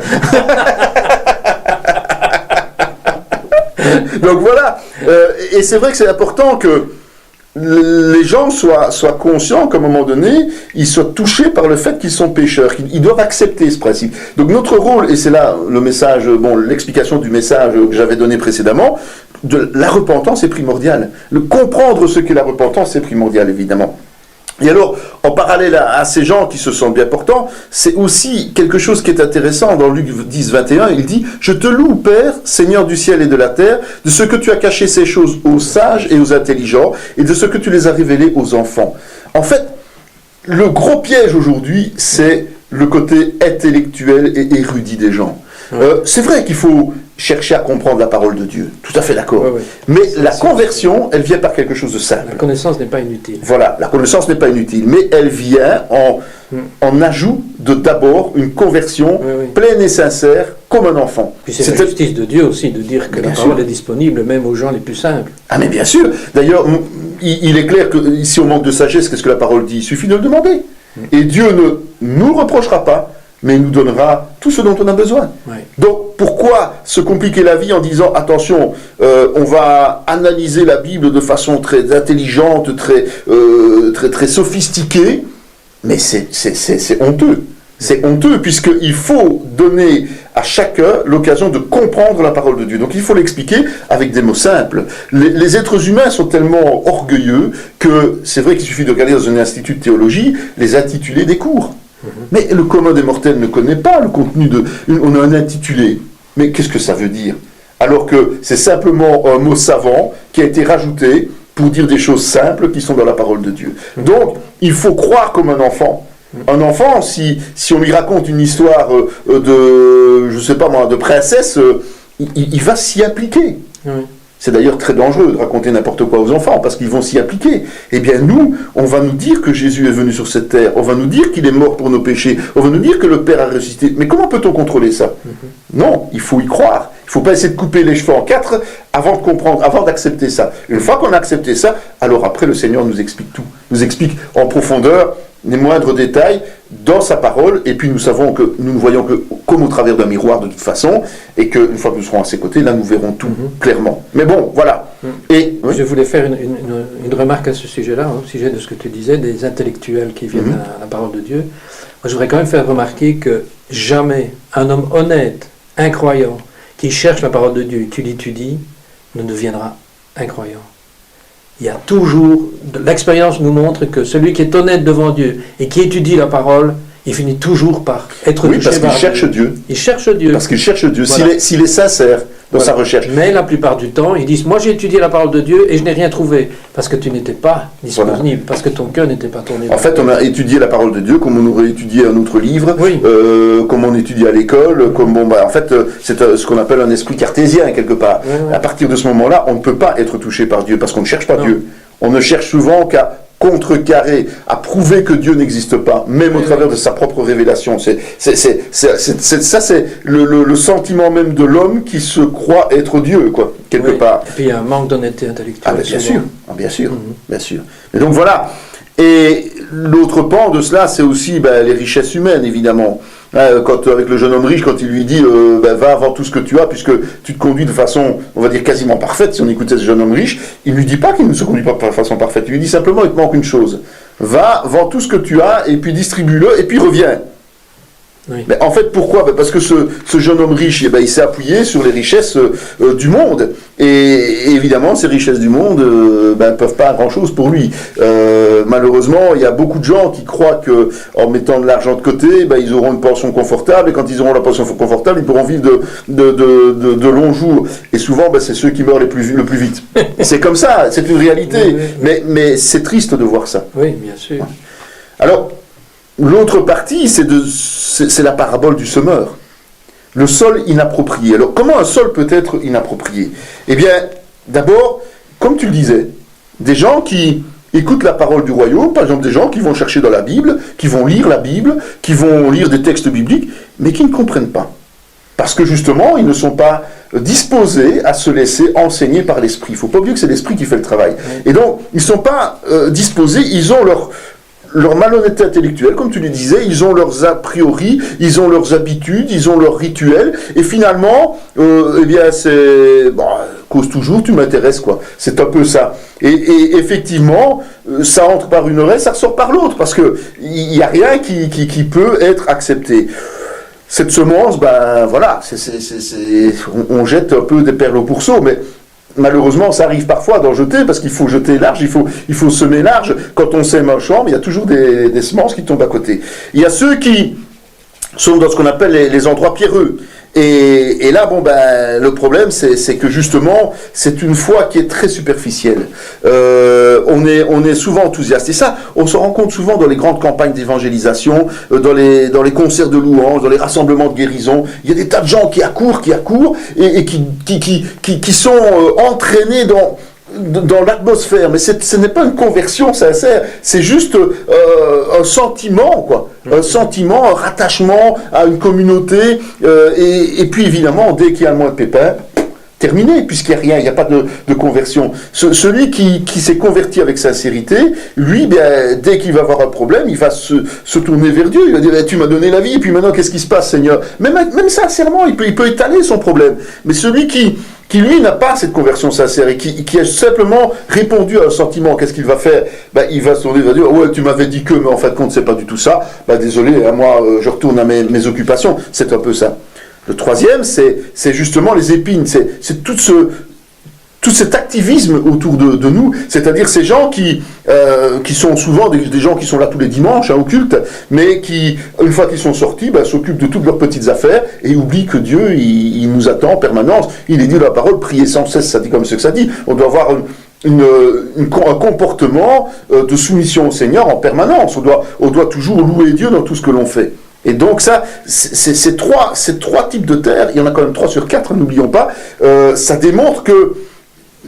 Donc voilà. Et c'est vrai que c'est important que les gens soient conscients qu'à un moment donné, ils soient touchés par le fait qu'ils sont pécheurs. Ils doivent accepter ce principe. Donc notre rôle, et c'est là le message, l'explication du message que j'avais donné précédemment, de la repentance est primordiale. Comprendre ce qu'est la repentance est primordial, évidemment. Et alors, en parallèle à ces gens qui se sentent bien portants, c'est aussi quelque chose qui est intéressant dans Luc 10, 21, il dit « Je te loue, Père, Seigneur du ciel et de la terre, de ce que tu as caché ces choses aux sages et aux intelligents, et de ce que tu les as révélées aux enfants. » En fait, le gros piège aujourd'hui, c'est le côté intellectuel et érudit des gens. C'est vrai qu'il faut chercher à comprendre la parole de Dieu, tout à fait d'accord. Mais la conversion, elle vient par quelque chose de simple. La connaissance n'est pas inutile. Voilà, la connaissance n'est pas inutile, mais elle vient en ajout de d'abord une conversion pleine et sincère, comme un enfant. Puis c'est la justice de Dieu aussi, de dire que la parole est disponible même aux gens les plus simples. Ah mais bien sûr, d'ailleurs, il est clair que si on manque de sagesse, qu'est-ce que la parole dit? Il suffit de le demander. Et Dieu ne nous reprochera pas, mais il nous donnera tout ce dont on a besoin. Donc, pourquoi se compliquer la vie en disant, attention, on va analyser la Bible de façon très intelligente, très sophistiquée, mais c'est honteux. C'est honteux, puisqu'il faut donner à chacun l'occasion de comprendre la parole de Dieu. Donc il faut l'expliquer avec des mots simples. Les êtres humains sont tellement orgueilleux que c'est vrai qu'il suffit de regarder dans un institut de théologie les intitulés des cours. Mais le commun des mortels ne connaît pas le contenu de... On a un intitulé. Mais qu'est-ce que ça veut dire? Alors que c'est simplement un mot savant qui a été rajouté pour dire des choses simples qui sont dans la parole de Dieu. Donc, il faut croire comme un enfant. Un enfant, si on lui raconte une histoire de princesse, il va s'y appliquer. C'est d'ailleurs très dangereux de raconter n'importe quoi aux enfants, parce qu'ils vont s'y appliquer. Eh bien nous, on va nous dire que Jésus est venu sur cette terre, on va nous dire qu'il est mort pour nos péchés, on va nous dire que le Père a ressuscité. Mais comment peut-on contrôler ça? Non, il faut y croire. Il ne faut pas essayer de couper les cheveux en quatre avant de comprendre, avant d'accepter ça. Une fois qu'on a accepté ça, alors après le Seigneur nous explique tout. Nous explique en profondeur les moindres détails dans sa parole, et puis nous ne voyons que comme au travers d'un miroir de toute façon, et qu'une fois que nous serons à ses côtés, là nous verrons tout clairement. Mais bon, voilà. Et je voulais faire une remarque à ce sujet-là, au sujet de ce que tu disais, des intellectuels qui viennent à la parole de Dieu. Moi, je voudrais quand même faire remarquer que jamais un homme honnête, incroyant, qui cherche la parole de Dieu, tu l'étudies, ne deviendra incroyant. Il y a toujours, l'expérience nous montre que celui qui est honnête devant Dieu et qui étudie la parole, il finit toujours par être touché parce qu'il cherche Dieu. Il cherche Dieu. Parce qu'il cherche Dieu, voilà. S'il est sincère dans sa recherche. Mais la plupart du temps, ils disent, moi j'ai étudié la parole de Dieu et je n'ai rien trouvé. Parce que tu n'étais pas disponible, parce que ton cœur n'était pas tourné. En fait, on a étudié la parole de Dieu comme on aurait étudié un autre livre, comme on étudie à l'école, en fait, c'est ce qu'on appelle un esprit cartésien, quelque part. À partir de ce moment-là, on ne peut pas être touché par Dieu, parce qu'on ne cherche pas Dieu. On ne cherche souvent qu'à contrecarrer, à prouver que Dieu n'existe pas, même au travers de sa propre révélation. Ça, c'est le sentiment même de l'homme qui se croit être Dieu, quoi, quelque part. Et puis il y a un manque d'honnêteté intellectuelle. Ah, bien sûr. Et donc voilà. Et l'autre pan de cela, c'est aussi les richesses humaines, évidemment. Quand, avec le jeune homme riche, quand il lui dit va avant tout ce que tu as, puisque tu te conduis de façon, on va dire, quasiment parfaite, si on écoutait ce jeune homme riche, il ne lui dit pas qu'il ne se conduit pas de façon parfaite, il lui dit simplement, il te manque une chose. Va, vends tout ce que tu as, et puis distribue-le, et puis reviens. Oui. Mais en fait, pourquoi? Parce que ce jeune homme riche, il s'est appuyé sur les richesses du monde. Et évidemment, ces richesses du monde ne peuvent pas grand-chose pour lui. Malheureusement, il y a beaucoup de gens qui croient qu'en mettant de l'argent de côté, ils auront une pension confortable. Et quand ils auront la pension confortable, ils pourront vivre de longs jours. Et souvent, c'est ceux qui meurent le plus vite. C'est comme ça, c'est une réalité. Oui, oui. Mais c'est triste de voir ça. Oui, bien sûr. Alors, l'autre partie, c'est la parabole du semeur. Le sol inapproprié. Alors, comment un sol peut être inapproprié? Eh bien, d'abord, comme tu le disais, des gens qui écoutent la parole du royaume, par exemple des gens qui vont chercher dans la Bible, qui vont lire la Bible, qui vont lire des textes bibliques, mais qui ne comprennent pas. Parce que justement, ils ne sont pas disposés à se laisser enseigner par l'esprit. Il ne faut pas oublier que c'est l'esprit qui fait le travail. Et donc, ils ne sont pas disposés, ils ont leur malhonnêteté intellectuelle, comme tu le disais, ils ont leurs a priori, ils ont leurs habitudes, ils ont leurs rituels, et finalement, c'est... cause toujours, tu m'intéresses, quoi. C'est un peu ça. Et effectivement, ça entre par une oreille, ça ressort par l'autre, parce qu'il n'y a rien qui peut être accepté. Cette semence, voilà, on jette un peu des perles au pourceau, mais... Malheureusement, ça arrive parfois d'en jeter, parce qu'il faut jeter large, il faut semer large. Quand on sème un champ, il y a toujours des semences qui tombent à côté. Il y a ceux qui sont dans ce qu'on appelle les endroits pierreux. Et là, le problème, c'est que justement, c'est une foi qui est très superficielle. On est souvent enthousiaste. Et ça, on se rend compte souvent dans les grandes campagnes d'évangélisation, dans les concerts de louanges, dans les rassemblements de guérison. Il y a des tas de gens qui accourent, et qui sont entraînés dans l'atmosphère, mais ce n'est pas une conversion sincère, c'est juste un sentiment, quoi. Un sentiment, un rattachement à une communauté, et puis évidemment, dès qu'il y a le moins de pépins, terminé, puisqu'il n'y a rien, il n'y a pas de conversion. Celui qui s'est converti avec sincérité, lui, dès qu'il va avoir un problème, il va se tourner vers Dieu, il va dire, tu m'as donné la vie, et puis maintenant, qu'est-ce qui se passe, Seigneur? Même sincèrement, il peut étaler son problème. Mais celui qui lui n'a pas cette conversion sincère et qui a simplement répondu à un sentiment, qu'est-ce qu'il va faire? Il va se tourner, il va dire, ouais, tu m'avais dit que, mais en fin de compte, c'est pas du tout ça. Désolé, moi, je retourne à mes occupations. C'est un peu ça. Le troisième, c'est justement les épines, c'est tout cet activisme autour de nous, c'est-à-dire ces gens qui sont souvent des gens qui sont là tous les dimanches au culte, mais qui, une fois qu'ils sont sortis, s'occupent de toutes leurs petites affaires et oublient que Dieu, il nous attend en permanence. Il est dit dans la parole, prier sans cesse, ça dit comme ce que ça dit. On doit avoir un comportement de soumission au Seigneur en permanence. On doit toujours louer Dieu dans tout ce que l'on fait. Et donc ça, ces trois types de terre, il y en a quand même 3 sur 4, n'oublions pas, ça démontre que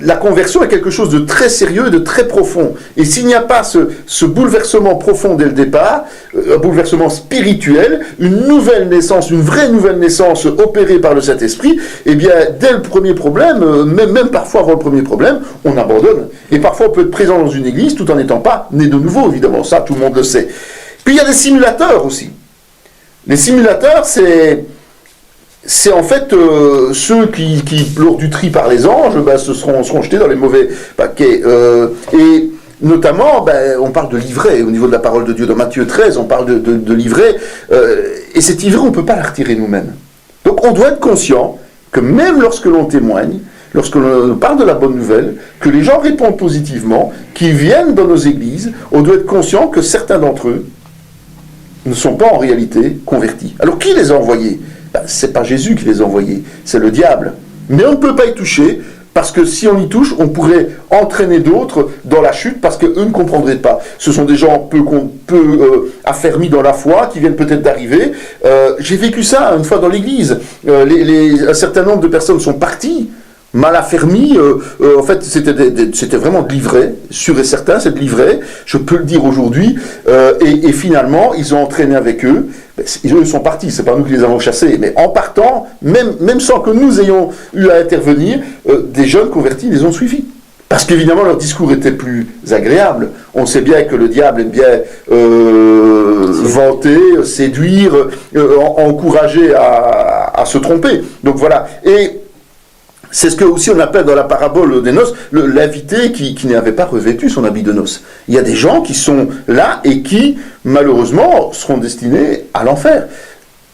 la conversion est quelque chose de très sérieux et de très profond. Et s'il n'y a pas ce bouleversement profond dès le départ, un bouleversement spirituel, une nouvelle naissance, une vraie nouvelle naissance opérée par le Saint-Esprit, eh bien, dès le premier problème, même parfois avant le premier problème, on abandonne. Et parfois, on peut être présent dans une église tout en n'étant pas né de nouveau, évidemment. Ça, tout le monde le sait. Puis, il y a des simulateurs aussi. Les simulateurs, c'est en fait ceux qui, lors du tri par les anges, seront jetés dans les mauvais paquets. Et notamment, on parle de l'ivraie, au niveau de la parole de Dieu. Dans Matthieu 13, on parle de l'ivraie. Et cette ivraie, on ne peut pas la retirer nous-mêmes. Donc on doit être conscient que même lorsque l'on témoigne, lorsque l'on parle de la bonne nouvelle, que les gens répondent positivement, qu'ils viennent dans nos églises, on doit être conscient que certains d'entre eux ne sont pas en réalité convertis. Alors qui les a envoyés? C'est pas Jésus qui les a envoyés, c'est le diable. Mais on ne peut pas y toucher, parce que si on y touche, on pourrait entraîner d'autres dans la chute, parce qu'eux ne comprendraient pas. Ce sont des gens peu affermis dans la foi, qui viennent peut-être d'arriver. J'ai vécu ça une fois dans l'église. Un certain nombre de personnes sont parties, mal affermis, en fait c'était vraiment de l'ivraie, sûr et certain, c'est de l'ivraie, je peux le dire aujourd'hui, et finalement ils ont entraîné avec eux, ils sont partis, c'est pas nous qui les avons chassés, mais en partant, même sans que nous ayons eu à intervenir, des jeunes convertis les ont suivis. Parce qu'évidemment leur discours était plus agréable. On sait bien que le diable aime bien vanter, séduire, encourager à se tromper. Donc voilà. Et c'est ce que aussi on appelle dans la parabole des noces l'invité qui n'avait pas revêtu son habit de noces. Il y a des gens qui sont là et qui, malheureusement, seront destinés à l'enfer.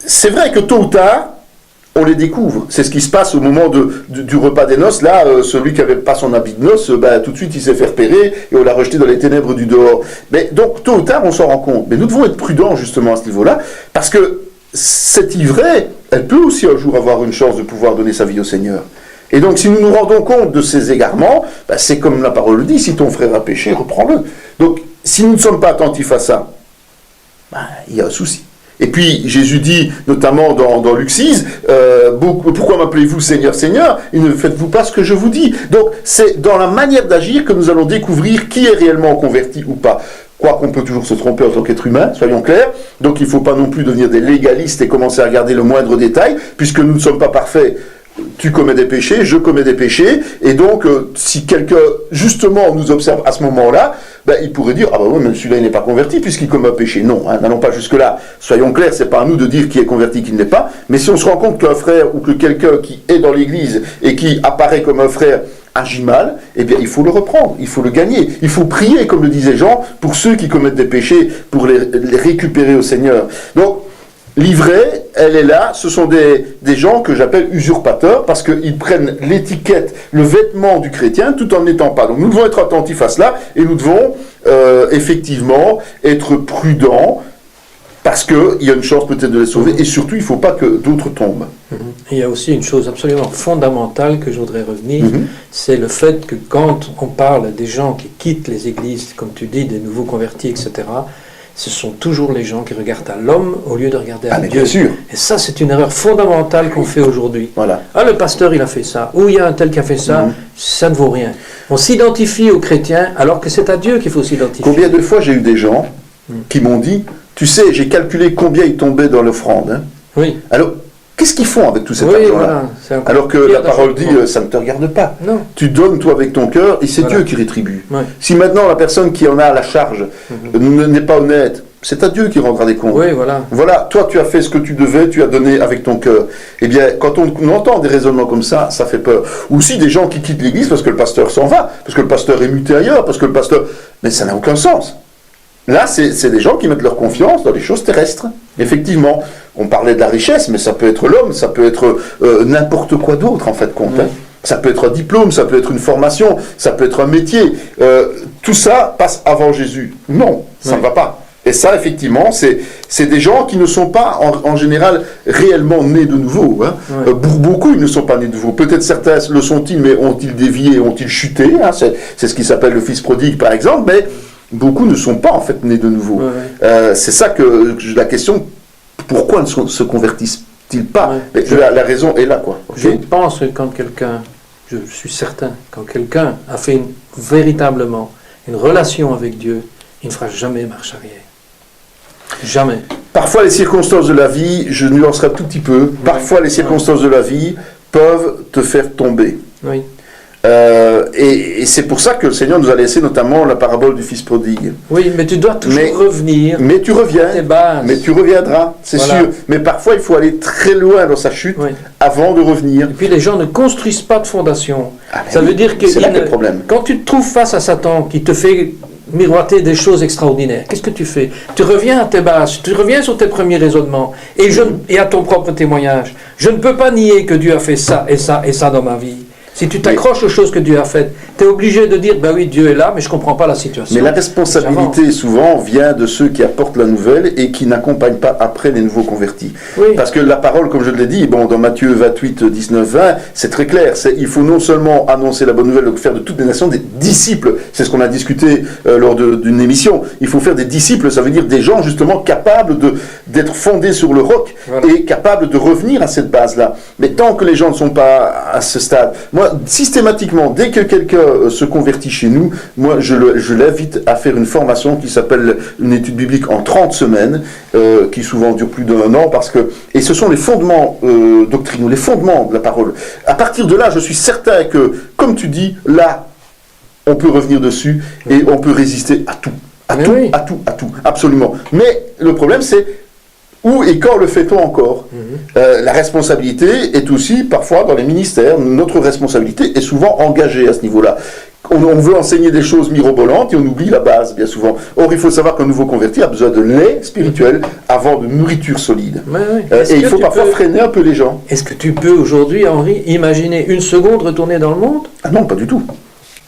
c'est vrai que tôt ou tard, on les découvre. C'est ce qui se passe au moment du repas des noces. Là, celui qui n'avait pas son habit de noces, tout de suite, il s'est fait repérer et on l'a rejeté dans les ténèbres du dehors. Mais donc, tôt ou tard, on s'en rend compte. Mais nous devons être prudents, justement, à ce niveau-là, parce que cette ivrée, elle peut aussi un jour avoir une chance de pouvoir donner sa vie au Seigneur. Et donc, si nous nous rendons compte de ces égarements, c'est comme la parole le dit, si ton frère a péché, reprends-le. Donc, si nous ne sommes pas attentifs à ça, il y a un souci. Et puis, Jésus dit, notamment dans Luc 6, pourquoi m'appelez-vous Seigneur, Seigneur, et ne faites-vous pas ce que je vous dis. Donc, c'est dans la manière d'agir que nous allons découvrir qui est réellement converti ou pas. Quoiqu'on peut toujours se tromper en tant qu'être humain, soyons clairs. Donc, il ne faut pas non plus devenir des légalistes et commencer à regarder le moindre détail, puisque nous ne sommes pas parfaits. Tu commets des péchés, je commets des péchés, et donc, si quelqu'un, justement, nous observe à ce moment-là, il pourrait dire, ah oui, mais celui-là, il n'est pas converti, puisqu'il commet un péché. Non, n'allons pas jusque-là. Soyons clairs, c'est pas à nous de dire qui est converti, qui ne l'est pas, mais si on se rend compte qu'un frère, ou que quelqu'un qui est dans l'église, et qui apparaît comme un frère, agit mal, eh bien, il faut le reprendre, il faut le gagner. Il faut prier, comme le disait Jean, pour ceux qui commettent des péchés, pour les récupérer au Seigneur. Donc, l'ivrée, elle est là, ce sont des gens que j'appelle usurpateurs, parce qu'ils prennent l'étiquette, le vêtement du chrétien, tout en n'étant pas. Donc nous devons être attentifs à cela, et nous devons effectivement être prudents, parce qu'il y a une chance peut-être de les sauver, et surtout il ne faut pas que d'autres tombent. Il y a aussi une chose absolument fondamentale que je voudrais revenir, c'est le fait que quand on parle des gens qui quittent les églises, comme tu dis, des nouveaux convertis, etc., ce sont toujours les gens qui regardent à l'homme au lieu de regarder à Dieu. Bien sûr. Et ça, c'est une erreur fondamentale qu'on fait aujourd'hui. Voilà. Ah, le pasteur, il a fait ça, ou il y a un tel qui a fait ça, ça ne vaut rien. On s'identifie aux chrétiens alors que c'est à Dieu qu'il faut s'identifier. Combien de fois j'ai eu des gens qui m'ont dit, tu sais, j'ai calculé combien ils tombaient dans l'offrande. Oui. Alors, qu'est-ce qu'ils font avec tout cet argent-là alors que la parole dit, ça ne te regarde pas. Non. Tu donnes toi avec ton cœur et c'est Dieu qui rétribue. Ouais. Si maintenant la personne qui en a la charge n'est pas honnête, c'est à Dieu qui rendra des comptes. Oui, voilà. Voilà, toi tu as fait ce que tu devais, tu as donné avec ton cœur. Eh bien, quand on entend des raisonnements comme ça fait peur. Ou aussi des gens qui quittent l'église parce que le pasteur s'en va, parce que le pasteur est muté ailleurs, parce que le pasteur... Mais ça n'a aucun sens. Là, c'est des gens qui mettent leur confiance dans les choses terrestres. Effectivement, on parlait de la richesse, mais ça peut être l'homme, ça peut être n'importe quoi d'autre, en fait, compte. Hein. Ça peut être un diplôme, ça peut être une formation, ça peut être un métier. Tout ça passe avant Jésus. Non, ça ne va pas. Et ça, effectivement, c'est des gens qui ne sont pas, en général, réellement nés de nouveau. Hein. Pour beaucoup, ils ne sont pas nés de nouveau. Peut-être certains le sont-ils, mais ont-ils dévié, ont-ils chuté, hein. C'est ce qui s'appelle le fils prodigue, par exemple, mais... Beaucoup ne sont pas en fait nés de nouveau. C'est ça que la question, pourquoi ne se convertissent-ils pas? La raison est là, quoi. Okay. Je pense que quand quelqu'un, je suis certain, quand quelqu'un a fait véritablement une relation avec Dieu, il ne fera jamais marche arrière. Jamais. Parfois les circonstances de la vie, je nuancerai un tout petit peu, parfois les circonstances de la vie peuvent te faire tomber. Oui. Et c'est pour ça que le Seigneur nous a laissé notamment la parabole du fils prodigue. Oui, mais tu dois toujours revenir. Mais tu reviens. Tes bases. Mais tu reviendras, c'est sûr. Mais parfois, il faut aller très loin dans sa chute avant de revenir. Et puis les gens ne construisent pas de fondation. Ça veut dire que c'est là le problème. Quand tu te trouves face à Satan qui te fait miroiter des choses extraordinaires, qu'est-ce que tu fais? Tu reviens à tes bases, tu reviens sur tes premiers raisonnements et à ton propre témoignage. Je ne peux pas nier que Dieu a fait ça et ça et ça dans ma vie. Si tu t'accroches aux choses que Dieu a faites, tu es obligé de dire, ben oui, Dieu est là, mais je ne comprends pas la situation. Mais la responsabilité, souvent, vient de ceux qui apportent la nouvelle et qui n'accompagnent pas après les nouveaux convertis. Oui. Parce que la parole, comme je l'ai dit, dans Matthieu 28, 19, 20, c'est très clair. Il faut non seulement annoncer la bonne nouvelle, faire de toutes les nations des disciples. C'est ce qu'on a discuté lors d'une émission. Il faut faire des disciples, ça veut dire des gens, justement, capables d'être fondés sur le roc et capables de revenir à cette base-là. Mais tant que les gens ne sont pas à ce stade, moi, systématiquement, dès que quelqu'un se convertit chez nous, moi, je l'invite à faire une formation qui s'appelle une étude biblique en 30 semaines, qui souvent dure plus d'1 an, et ce sont les fondements doctrinaux, les fondements de la parole. À partir de là, je suis certain que, comme tu dis, là, on peut revenir dessus et on peut résister à tout. À tout, absolument. Mais le problème, c'est où et quand le fait-on encore? La responsabilité est aussi parfois dans les ministères. Notre responsabilité est souvent engagée à ce niveau-là. On veut enseigner des choses mirobolantes et on oublie la base, bien souvent. Or, il faut savoir qu'un nouveau converti a besoin de lait spirituel avant de nourriture solide. Oui. Et il faut parfois freiner un peu les gens. Est-ce que tu peux aujourd'hui, Henri, imaginer une seconde retourner dans le monde? Ah non, pas du tout.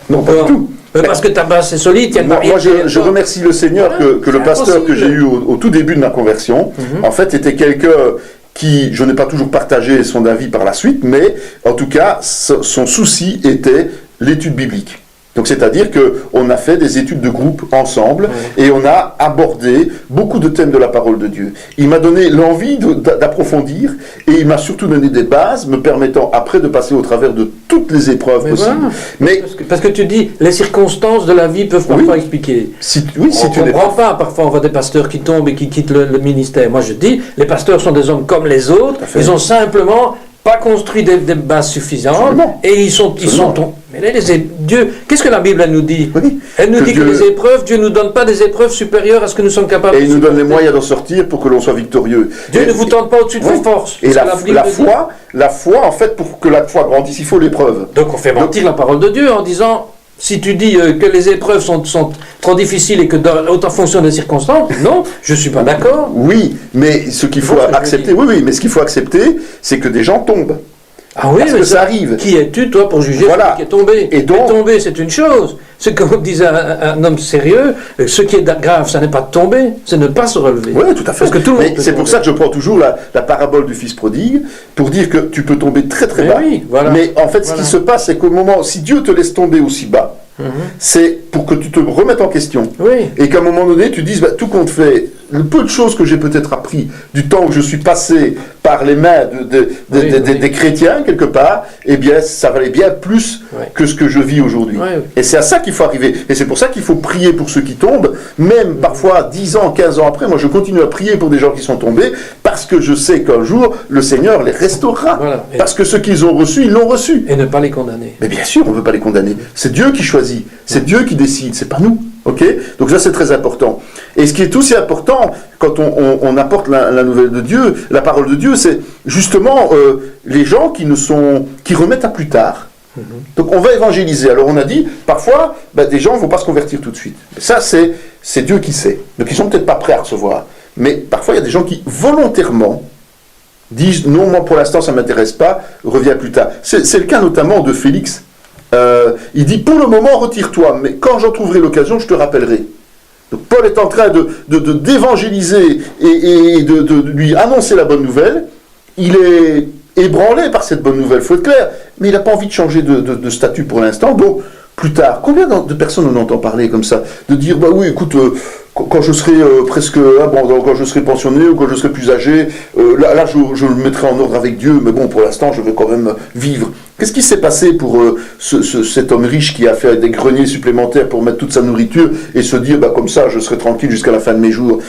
Non, pas du tout. Parce que ta base est solide, il y a une barrière. Moi, je remercie le Seigneur que le pasteur que j'ai eu au tout début de ma conversion, en fait, était quelqu'un qui, je n'ai pas toujours partagé son avis par la suite, mais en tout cas, son souci était l'étude biblique. Donc c'est-à-dire qu'on a fait des études de groupe ensemble et on a abordé beaucoup de thèmes de la parole de Dieu. Il m'a donné l'envie d'approfondir et il m'a surtout donné des bases me permettant après de passer au travers de toutes les épreuves possibles. Voilà. Mais parce que tu dis, les circonstances de la vie peuvent parfois expliquer. Si tu ne comprends pas, parfois on voit des pasteurs qui tombent et qui quittent le ministère. Moi je dis, les pasteurs sont des hommes comme les autres, ils ont simplement pas construit des bases suffisantes. Absolument. Et ils sont mais là, Dieu, qu'est-ce que la Bible elle nous dit? Elle nous dit que les épreuves, Dieu ne nous donne pas des épreuves supérieures à ce que nous sommes capables de faire. Et il nous donne les moyens d'en sortir pour que l'on soit victorieux. Dieu ne vous tente pas au-dessus de vos forces. Et la foi, en fait, pour que la foi grandisse, il faut l'épreuve. Donc on fait mentir la parole de Dieu en disant, si tu dis que les épreuves sont trop difficiles et que en fonction des circonstances, non, je ne suis pas d'accord. Oui, mais ce qu'il faut accepter, mais ce qu'il faut accepter, c'est que des gens tombent. Ah oui, parce que ça arrive. Qui es-tu, toi, pour juger celui qui est tombé? Et donc, tomber, c'est une chose. C'est comme disait un homme sérieux, ce qui est grave, ça n'est pas de tomber, c'est ne pas se relever. Oui, tout à fait. C'est pour ça que je prends toujours la parabole du fils prodigue, pour dire que tu peux tomber très très bas. Oui, voilà. Mais en fait, ce qui se passe, c'est qu'au moment, si Dieu te laisse tomber aussi bas, c'est pour que tu te remettes en question. Oui. Et qu'à un moment donné, tu dises, tout compte fait, le peu de choses que j'ai peut-être appris du temps où je suis passé par les mains des chrétiens, quelque part, eh bien, ça valait bien plus que ce que je vis aujourd'hui. Et c'est à ça qu'il faut arriver. Et c'est pour ça qu'il faut prier pour ceux qui tombent, même parfois 10 ans, 15 ans après. Moi, je continue à prier pour des gens qui sont tombés, parce que je sais qu'un jour, le Seigneur les restaurera. Voilà. Parce que ce qu'ils ont reçu, ils l'ont reçu. Et ne pas les condamner. Mais bien sûr, on ne veut pas les condamner. C'est Dieu qui choisit. C'est Dieu qui décide, c'est pas nous. Okay, donc ça c'est très important. Et ce qui est aussi important quand on apporte la nouvelle de Dieu, la parole de Dieu, c'est justement les gens qui remettent à plus tard. Donc on va évangéliser. Alors on a dit, parfois, des gens ne vont pas se convertir tout de suite. Ça c'est Dieu qui sait. Donc ils sont peut-être pas prêts à recevoir. Mais parfois il y a des gens qui volontairement disent, non, moi pour l'instant ça ne m'intéresse pas, reviens plus tard. C'est le cas notamment de Félix. Il dit, pour le moment, retire-toi, mais quand j'en trouverai l'occasion, je te rappellerai. Donc Paul est en train d'évangéliser et de lui annoncer la bonne nouvelle. Il est ébranlé par cette bonne nouvelle, il faut être clair, mais il n'a pas envie de changer de statut pour l'instant, donc plus tard. Combien de personnes on entend parler comme ça? De dire, oui, écoute, quand je serai quand je serai pensionné ou quand je serai plus âgé, là je le mettrai en ordre avec Dieu, mais bon, pour l'instant, je vais quand même vivre. Qu'est-ce qui s'est passé pour cet homme riche qui a fait des greniers supplémentaires pour mettre toute sa nourriture et se dire, comme ça, je serai tranquille jusqu'à la fin de mes jours?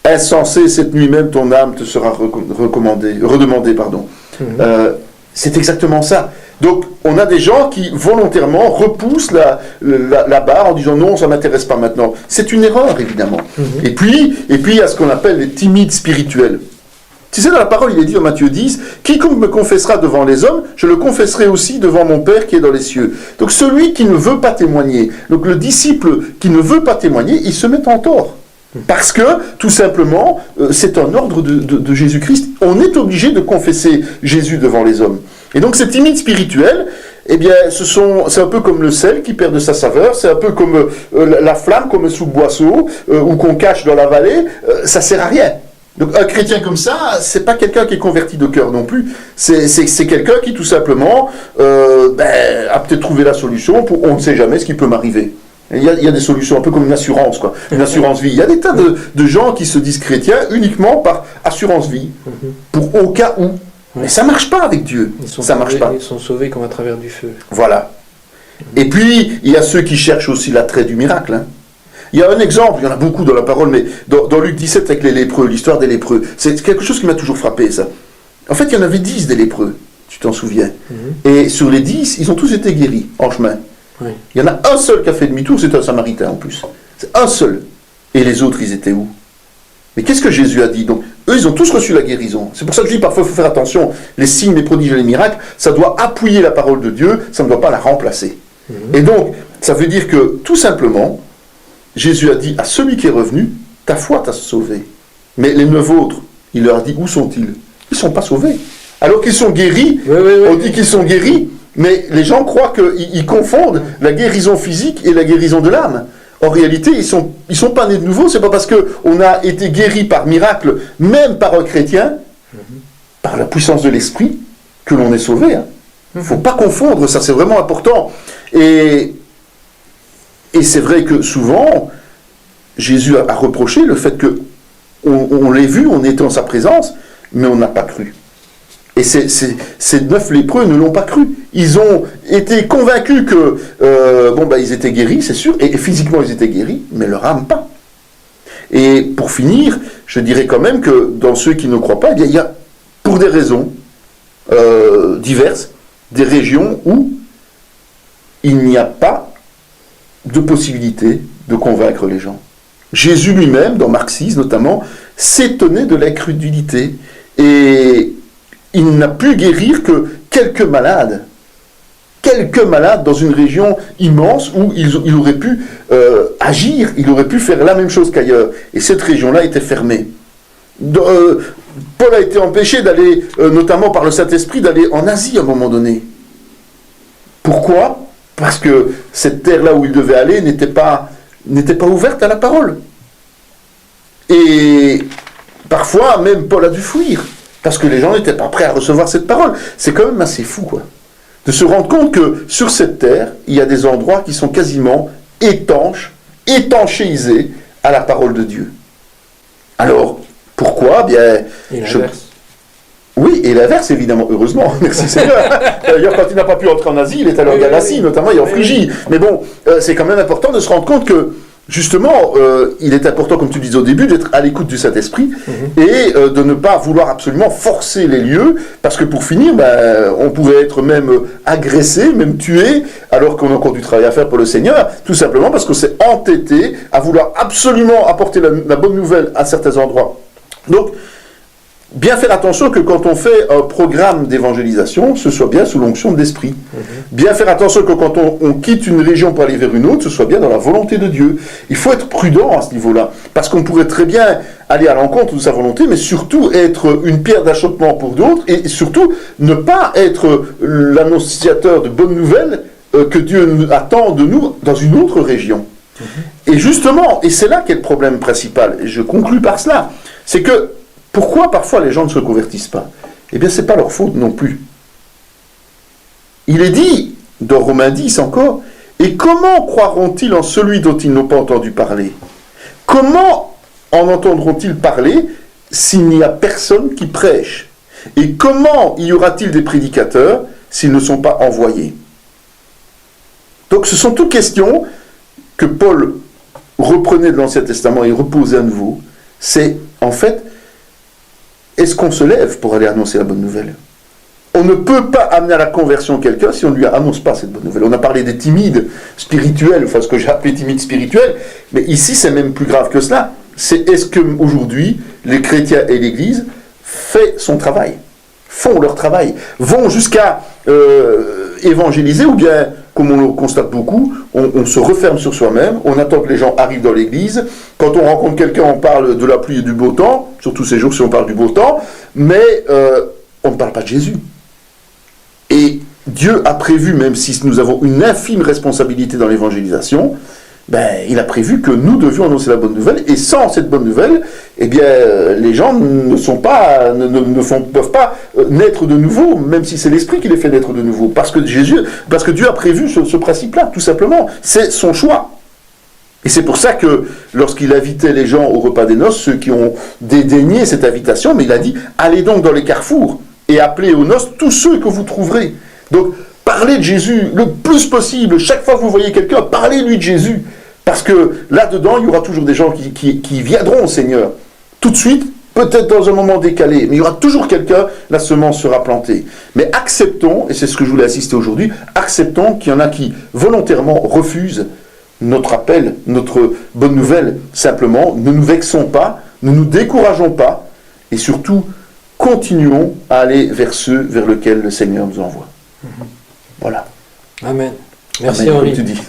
Insensé, cette nuit même, ton âme te sera redemandée. C'est exactement ça. Donc, on a des gens qui, volontairement, repoussent la barre en disant, non, ça ne m'intéresse pas maintenant. C'est une erreur, évidemment. Et puis, il y a ce qu'on appelle les timides spirituels. Tu sais, dans la parole, il est dit en Matthieu 10, « Quiconque me confessera devant les hommes, je le confesserai aussi devant mon Père qui est dans les cieux. » Donc celui qui ne veut pas témoigner, donc le disciple qui ne veut pas témoigner, il se met en tort. Parce que, tout simplement, c'est un ordre de Jésus-Christ. On est obligé de confesser Jésus devant les hommes. Et donc ces timides spirituels, eh bien, c'est un peu comme le sel qui perd de sa saveur, c'est un peu comme la flamme qu'on met sous le boisseau, ou qu'on cache dans la vallée, ça sert à rien. Donc un chrétien comme ça, c'est pas quelqu'un qui est converti de cœur non plus, c'est quelqu'un qui tout simplement a peut-être trouvé la solution pour on ne sait jamais ce qui peut m'arriver. Il y a des solutions un peu comme une assurance, quoi, une assurance vie. Il y a des tas de gens qui se disent chrétiens uniquement par assurance vie, pour au cas où. Mais ça marche pas avec Dieu, ça marche pas. Ils sont sauvés comme à travers du feu. Voilà. Et puis il y a ceux qui cherchent aussi l'attrait du miracle. Hein. Il y a un exemple, il y en a beaucoup dans la parole, mais dans Luc 17 avec les lépreux, l'histoire des lépreux, c'est quelque chose qui m'a toujours frappé, ça. En fait, il y en avait 10 des lépreux, tu t'en souviens. Et sur les 10, ils ont tous été guéris en chemin. Oui. Il y en a un seul qui a fait demi-tour, c'est un Samaritain en plus. C'est un seul. Et les autres, ils étaient où? Mais qu'est-ce que Jésus a dit? Donc, eux, ils ont tous reçu la guérison. C'est pour ça que je dis, parfois, il faut faire attention. Les signes, les prodiges et les miracles, ça doit appuyer la parole de Dieu, ça ne doit pas la remplacer. Et donc, Ça veut dire que, tout simplement, Jésus a dit à celui qui est revenu, ta foi t'a sauvé. Mais les 9 autres, il leur a dit, où sont-ils? Ils ne sont pas sauvés. Alors qu'ils sont guéris, on dit qu'ils sont guéris, mais les gens croient qu'ils confondent la guérison physique et la guérison de l'âme. En réalité, ils sont pas nés de nouveau, c'est pas parce qu'on a été guéri par miracle, même par un chrétien, par la puissance de l'esprit, que l'on est sauvé. Il ne faut pas confondre, ça c'est vraiment important. Et c'est vrai que souvent, Jésus a reproché le fait qu'on l'ait vu, on était en sa présence, mais on n'a pas cru. Et ces 9 lépreux ne l'ont pas cru. Ils ont été convaincus que, ils étaient guéris, c'est sûr, et physiquement ils étaient guéris, mais leur âme pas. Et pour finir, je dirais quand même que dans ceux qui ne croient pas, il y a, pour des raisons diverses, des régions où il n'y a pas de possibilité de convaincre les gens. Jésus lui-même, dans Marc 6 notamment, s'étonnait de l'incrédulité. Et il n'a pu guérir que quelques malades dans une région immense où il aurait pu agir, il aurait pu faire la même chose qu'ailleurs. Et cette région-là était fermée. Paul a été empêché d'aller, notamment par le Saint-Esprit, d'aller en Asie à un moment donné. Pourquoi ? Parce que cette terre-là où il devait aller n'était pas ouverte à la parole. Et parfois, même Paul a dû fuir. Parce que les gens n'étaient pas prêts à recevoir cette parole. C'est quand même assez fou, quoi. De se rendre compte que sur cette terre, il y a des endroits qui sont quasiment étanchéisés à la parole de Dieu. Alors, pourquoi ? Bien, et l'inverse. Oui, et l'inverse, évidemment, heureusement. Merci Seigneur. D'ailleurs, quand il n'a pas pu entrer en Asie, il est allé en Galatie, notamment, et en Phrygie. Mais bon, c'est quand même important de se rendre compte que, justement, il est important, comme tu disais au début, d'être à l'écoute du Saint-Esprit et de ne pas vouloir absolument forcer les lieux, parce que pour finir, on pourrait être même agressé, même tué, alors qu'on a encore du travail à faire pour le Seigneur, tout simplement parce qu'on s'est entêté à vouloir absolument apporter la bonne nouvelle à certains endroits. Donc, bien faire attention que quand on fait un programme d'évangélisation, ce soit bien sous l'onction de l'Esprit. Bien faire attention que quand on quitte une région pour aller vers une autre, ce soit bien dans la volonté de Dieu. Il faut être prudent à ce niveau-là, parce qu'on pourrait très bien aller à l'encontre de sa volonté, mais surtout être une pierre d'achoppement pour d'autres, et surtout ne pas être l'annonciateur de bonnes nouvelles que Dieu attend de nous dans une autre région. Et justement, et c'est là qu'est le problème principal, et je conclus par cela, c'est que pourquoi parfois les gens ne se convertissent pas ? Eh bien, ce n'est pas leur faute non plus. Il est dit, dans Romains 10 encore, « Et comment croiront-ils en celui dont ils n'ont pas entendu parler ? Comment en entendront-ils parler s'il n'y a personne qui prêche ? Et comment y aura-t-il des prédicateurs s'ils ne sont pas envoyés ?» Donc ce sont toutes questions que Paul reprenait de l'Ancien Testament et reposait à nouveau. C'est, en fait, est-ce qu'on se lève pour aller annoncer la bonne nouvelle ? On ne peut pas amener à la conversion quelqu'un si on ne lui annonce pas cette bonne nouvelle. On a parlé des timides spirituels, enfin ce que j'ai appelé timides spirituels, mais ici c'est même plus grave que cela. C'est est-ce qu'aujourd'hui, les chrétiens et l'Église font leur travail, vont jusqu'à évangéliser, ou bien, comme on le constate beaucoup, on se referme sur soi-même, on attend que les gens arrivent dans l'église. Quand on rencontre quelqu'un, on parle de la pluie et du beau temps, surtout ces jours si on parle du beau temps, mais on ne parle pas de Jésus. Et Dieu a prévu, même si nous avons une infime responsabilité dans l'évangélisation, il a prévu que nous devions annoncer la bonne nouvelle, et sans cette bonne nouvelle, eh bien, les gens ne peuvent pas naître de nouveau, même si c'est l'Esprit qui les fait naître de nouveau, parce que Dieu a prévu ce principe-là, tout simplement. C'est son choix. Et c'est pour ça que, lorsqu'il invitait les gens au repas des noces, ceux qui ont dédaigné cette invitation, mais il a dit, allez donc dans les carrefours, et appelez aux noces tous ceux que vous trouverez. Donc, parlez de Jésus le plus possible. Chaque fois que vous voyez quelqu'un, parlez-lui de Jésus. Parce que là-dedans, il y aura toujours des gens qui viendront au Seigneur. Tout de suite, peut-être dans un moment décalé, mais il y aura toujours quelqu'un, la semence sera plantée. Mais acceptons, et c'est ce que je voulais insister aujourd'hui, acceptons qu'il y en a qui volontairement refusent notre appel, notre bonne nouvelle. Simplement, ne nous vexons pas, ne nous décourageons pas, et surtout, continuons à aller vers ceux vers lesquels le Seigneur nous envoie. Voilà. Amen. Merci Amen, Henri. comme tu dis.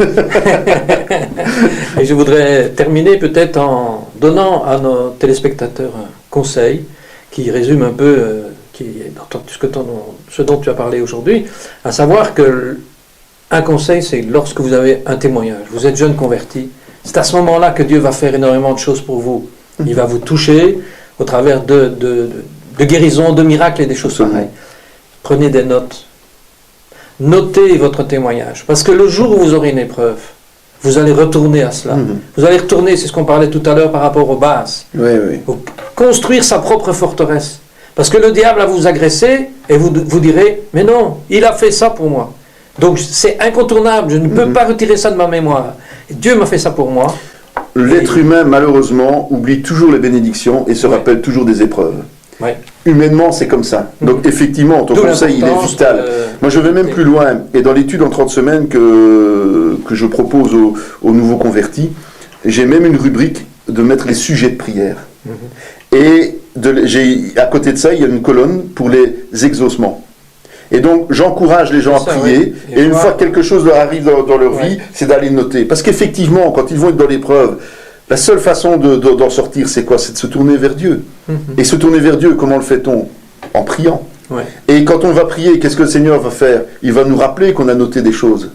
Et je voudrais terminer peut-être en donnant à nos téléspectateurs un conseil qui résume un peu ce dont tu as parlé aujourd'hui, à savoir que un conseil, c'est lorsque vous avez un témoignage, vous êtes jeune converti, c'est à ce moment-là que Dieu va faire énormément de choses pour vous. Il va vous toucher au travers de guérisons, de miracles et des choses pareilles. Prenez des notes. Notez votre témoignage. Parce que le jour où vous aurez une épreuve, vous allez retourner à cela. Vous allez retourner, c'est ce qu'on parlait tout à l'heure par rapport aux bases. Oui, oui. Construire sa propre forteresse. Parce que le diable va vous agresser et vous direz, mais non, il a fait ça pour moi. Donc c'est incontournable, je ne peux pas retirer ça de ma mémoire. Dieu m'a fait ça pour moi. L'être humain, malheureusement, oublie toujours les bénédictions et se rappelle toujours des épreuves. Oui. Humainement, c'est comme ça. Donc, effectivement, ton conseil, il est vital. Moi, je vais même plus loin. Et dans l'étude en 30 semaines que je propose aux nouveaux convertis, j'ai même une rubrique de mettre les sujets de prière. Et à côté de ça, il y a une colonne pour les exaucements. Et donc, j'encourage les gens à prier. Et une fois que quelque chose leur arrive dans leur vie, c'est d'aller noter. Parce qu'effectivement, quand ils vont être dans l'épreuve, la seule façon d'en sortir, c'est quoi? C'est de se tourner vers Dieu. Et se tourner vers Dieu, comment le fait-on? En priant. Et quand on va prier, qu'est-ce que le Seigneur va faire? Il va nous rappeler qu'on a noté des choses.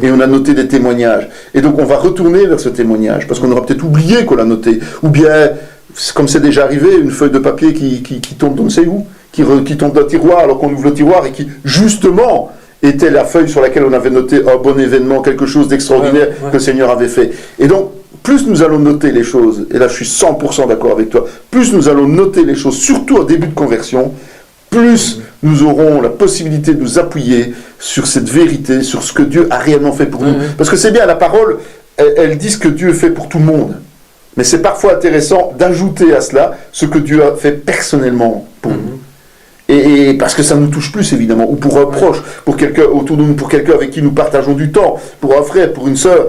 Et on a noté des témoignages. Et donc, on va retourner vers ce témoignage. Parce qu'on aura peut-être oublié qu'on l'a noté. Ou bien, comme c'est déjà arrivé, une feuille de papier qui tombe on ne sait où, qui tombe d'un tiroir alors qu'on ouvre le tiroir et qui, justement, était la feuille sur laquelle on avait noté un bon événement, quelque chose d'extraordinaire que le Seigneur avait fait. Et donc, plus nous allons noter les choses, et là je suis 100% d'accord avec toi, plus nous allons noter les choses, surtout au début de conversion, plus nous aurons la possibilité de nous appuyer sur cette vérité, sur ce que Dieu a réellement fait pour nous. Parce que c'est bien, la parole, elle dit ce que Dieu fait pour tout le monde. Mais c'est parfois intéressant d'ajouter à cela ce que Dieu a fait personnellement pour nous. Et parce que ça nous touche plus, évidemment, ou pour un proche, pour quelqu'un autour de nous, pour quelqu'un avec qui nous partageons du temps, pour un frère, pour une sœur,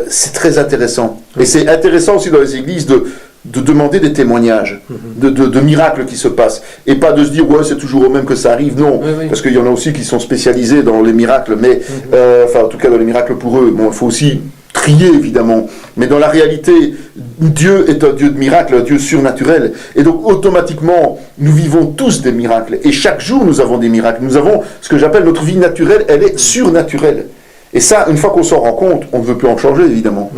c'est très intéressant. Et c'est intéressant aussi dans les églises de demander des témoignages, de miracles qui se passent, et pas de se dire, ouais, c'est toujours au même que ça arrive, non, parce qu'il y en a aussi qui sont spécialisés dans les miracles, mais, enfin, en tout cas, dans les miracles pour eux, bon, il faut aussi trier, évidemment, mais dans la réalité, Dieu est un Dieu de miracles, un Dieu surnaturel, et donc automatiquement, nous vivons tous des miracles, et chaque jour nous avons des miracles, nous avons ce que j'appelle notre vie naturelle, elle est surnaturelle, et ça, une fois qu'on s'en rend compte, on ne veut plus en changer, évidemment,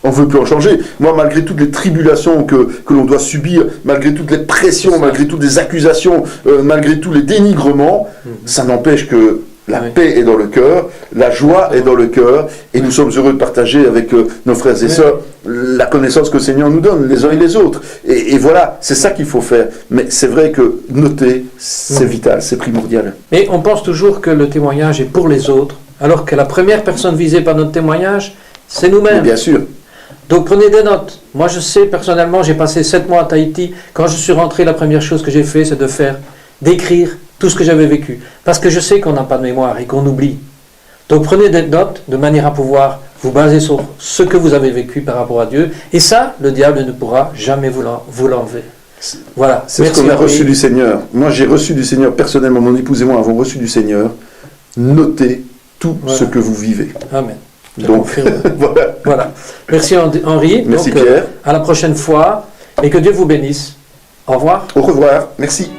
on ne veut plus en changer. Moi, malgré toutes les tribulations que l'on doit subir, malgré toutes les pressions, malgré toutes les accusations, malgré tous les dénigrements, ça n'empêche que la paix est dans le cœur, la joie est dans le cœur, et nous sommes heureux de partager avec nos frères et sœurs la connaissance que le Seigneur nous donne, les uns et les autres. Et voilà, c'est ça qu'il faut faire. Mais c'est vrai que noter, c'est vital, c'est primordial. Mais on pense toujours que le témoignage est pour les autres, alors que la première personne visée par notre témoignage, c'est nous-mêmes. Bien sûr. Donc prenez des notes. Moi je sais, personnellement, j'ai passé 7 mois à Tahiti. Quand je suis rentré, la première chose que j'ai fait, c'est d'écrire tout ce que j'avais vécu. Parce que je sais qu'on n'a pas de mémoire et qu'on oublie. Donc prenez des notes de manière à pouvoir vous baser sur ce que vous avez vécu par rapport à Dieu. Et ça, le diable ne pourra jamais vous l'enlever. Voilà. C'est ce qu'on a reçu du Seigneur. Moi, j'ai reçu du Seigneur personnellement. Mon épouse et moi avons reçu du Seigneur. Notez tout ce que vous vivez. Amen. Donc, voilà. Merci Henri. Merci Pierre. À la prochaine fois et que Dieu vous bénisse. Au revoir. Au revoir. Merci.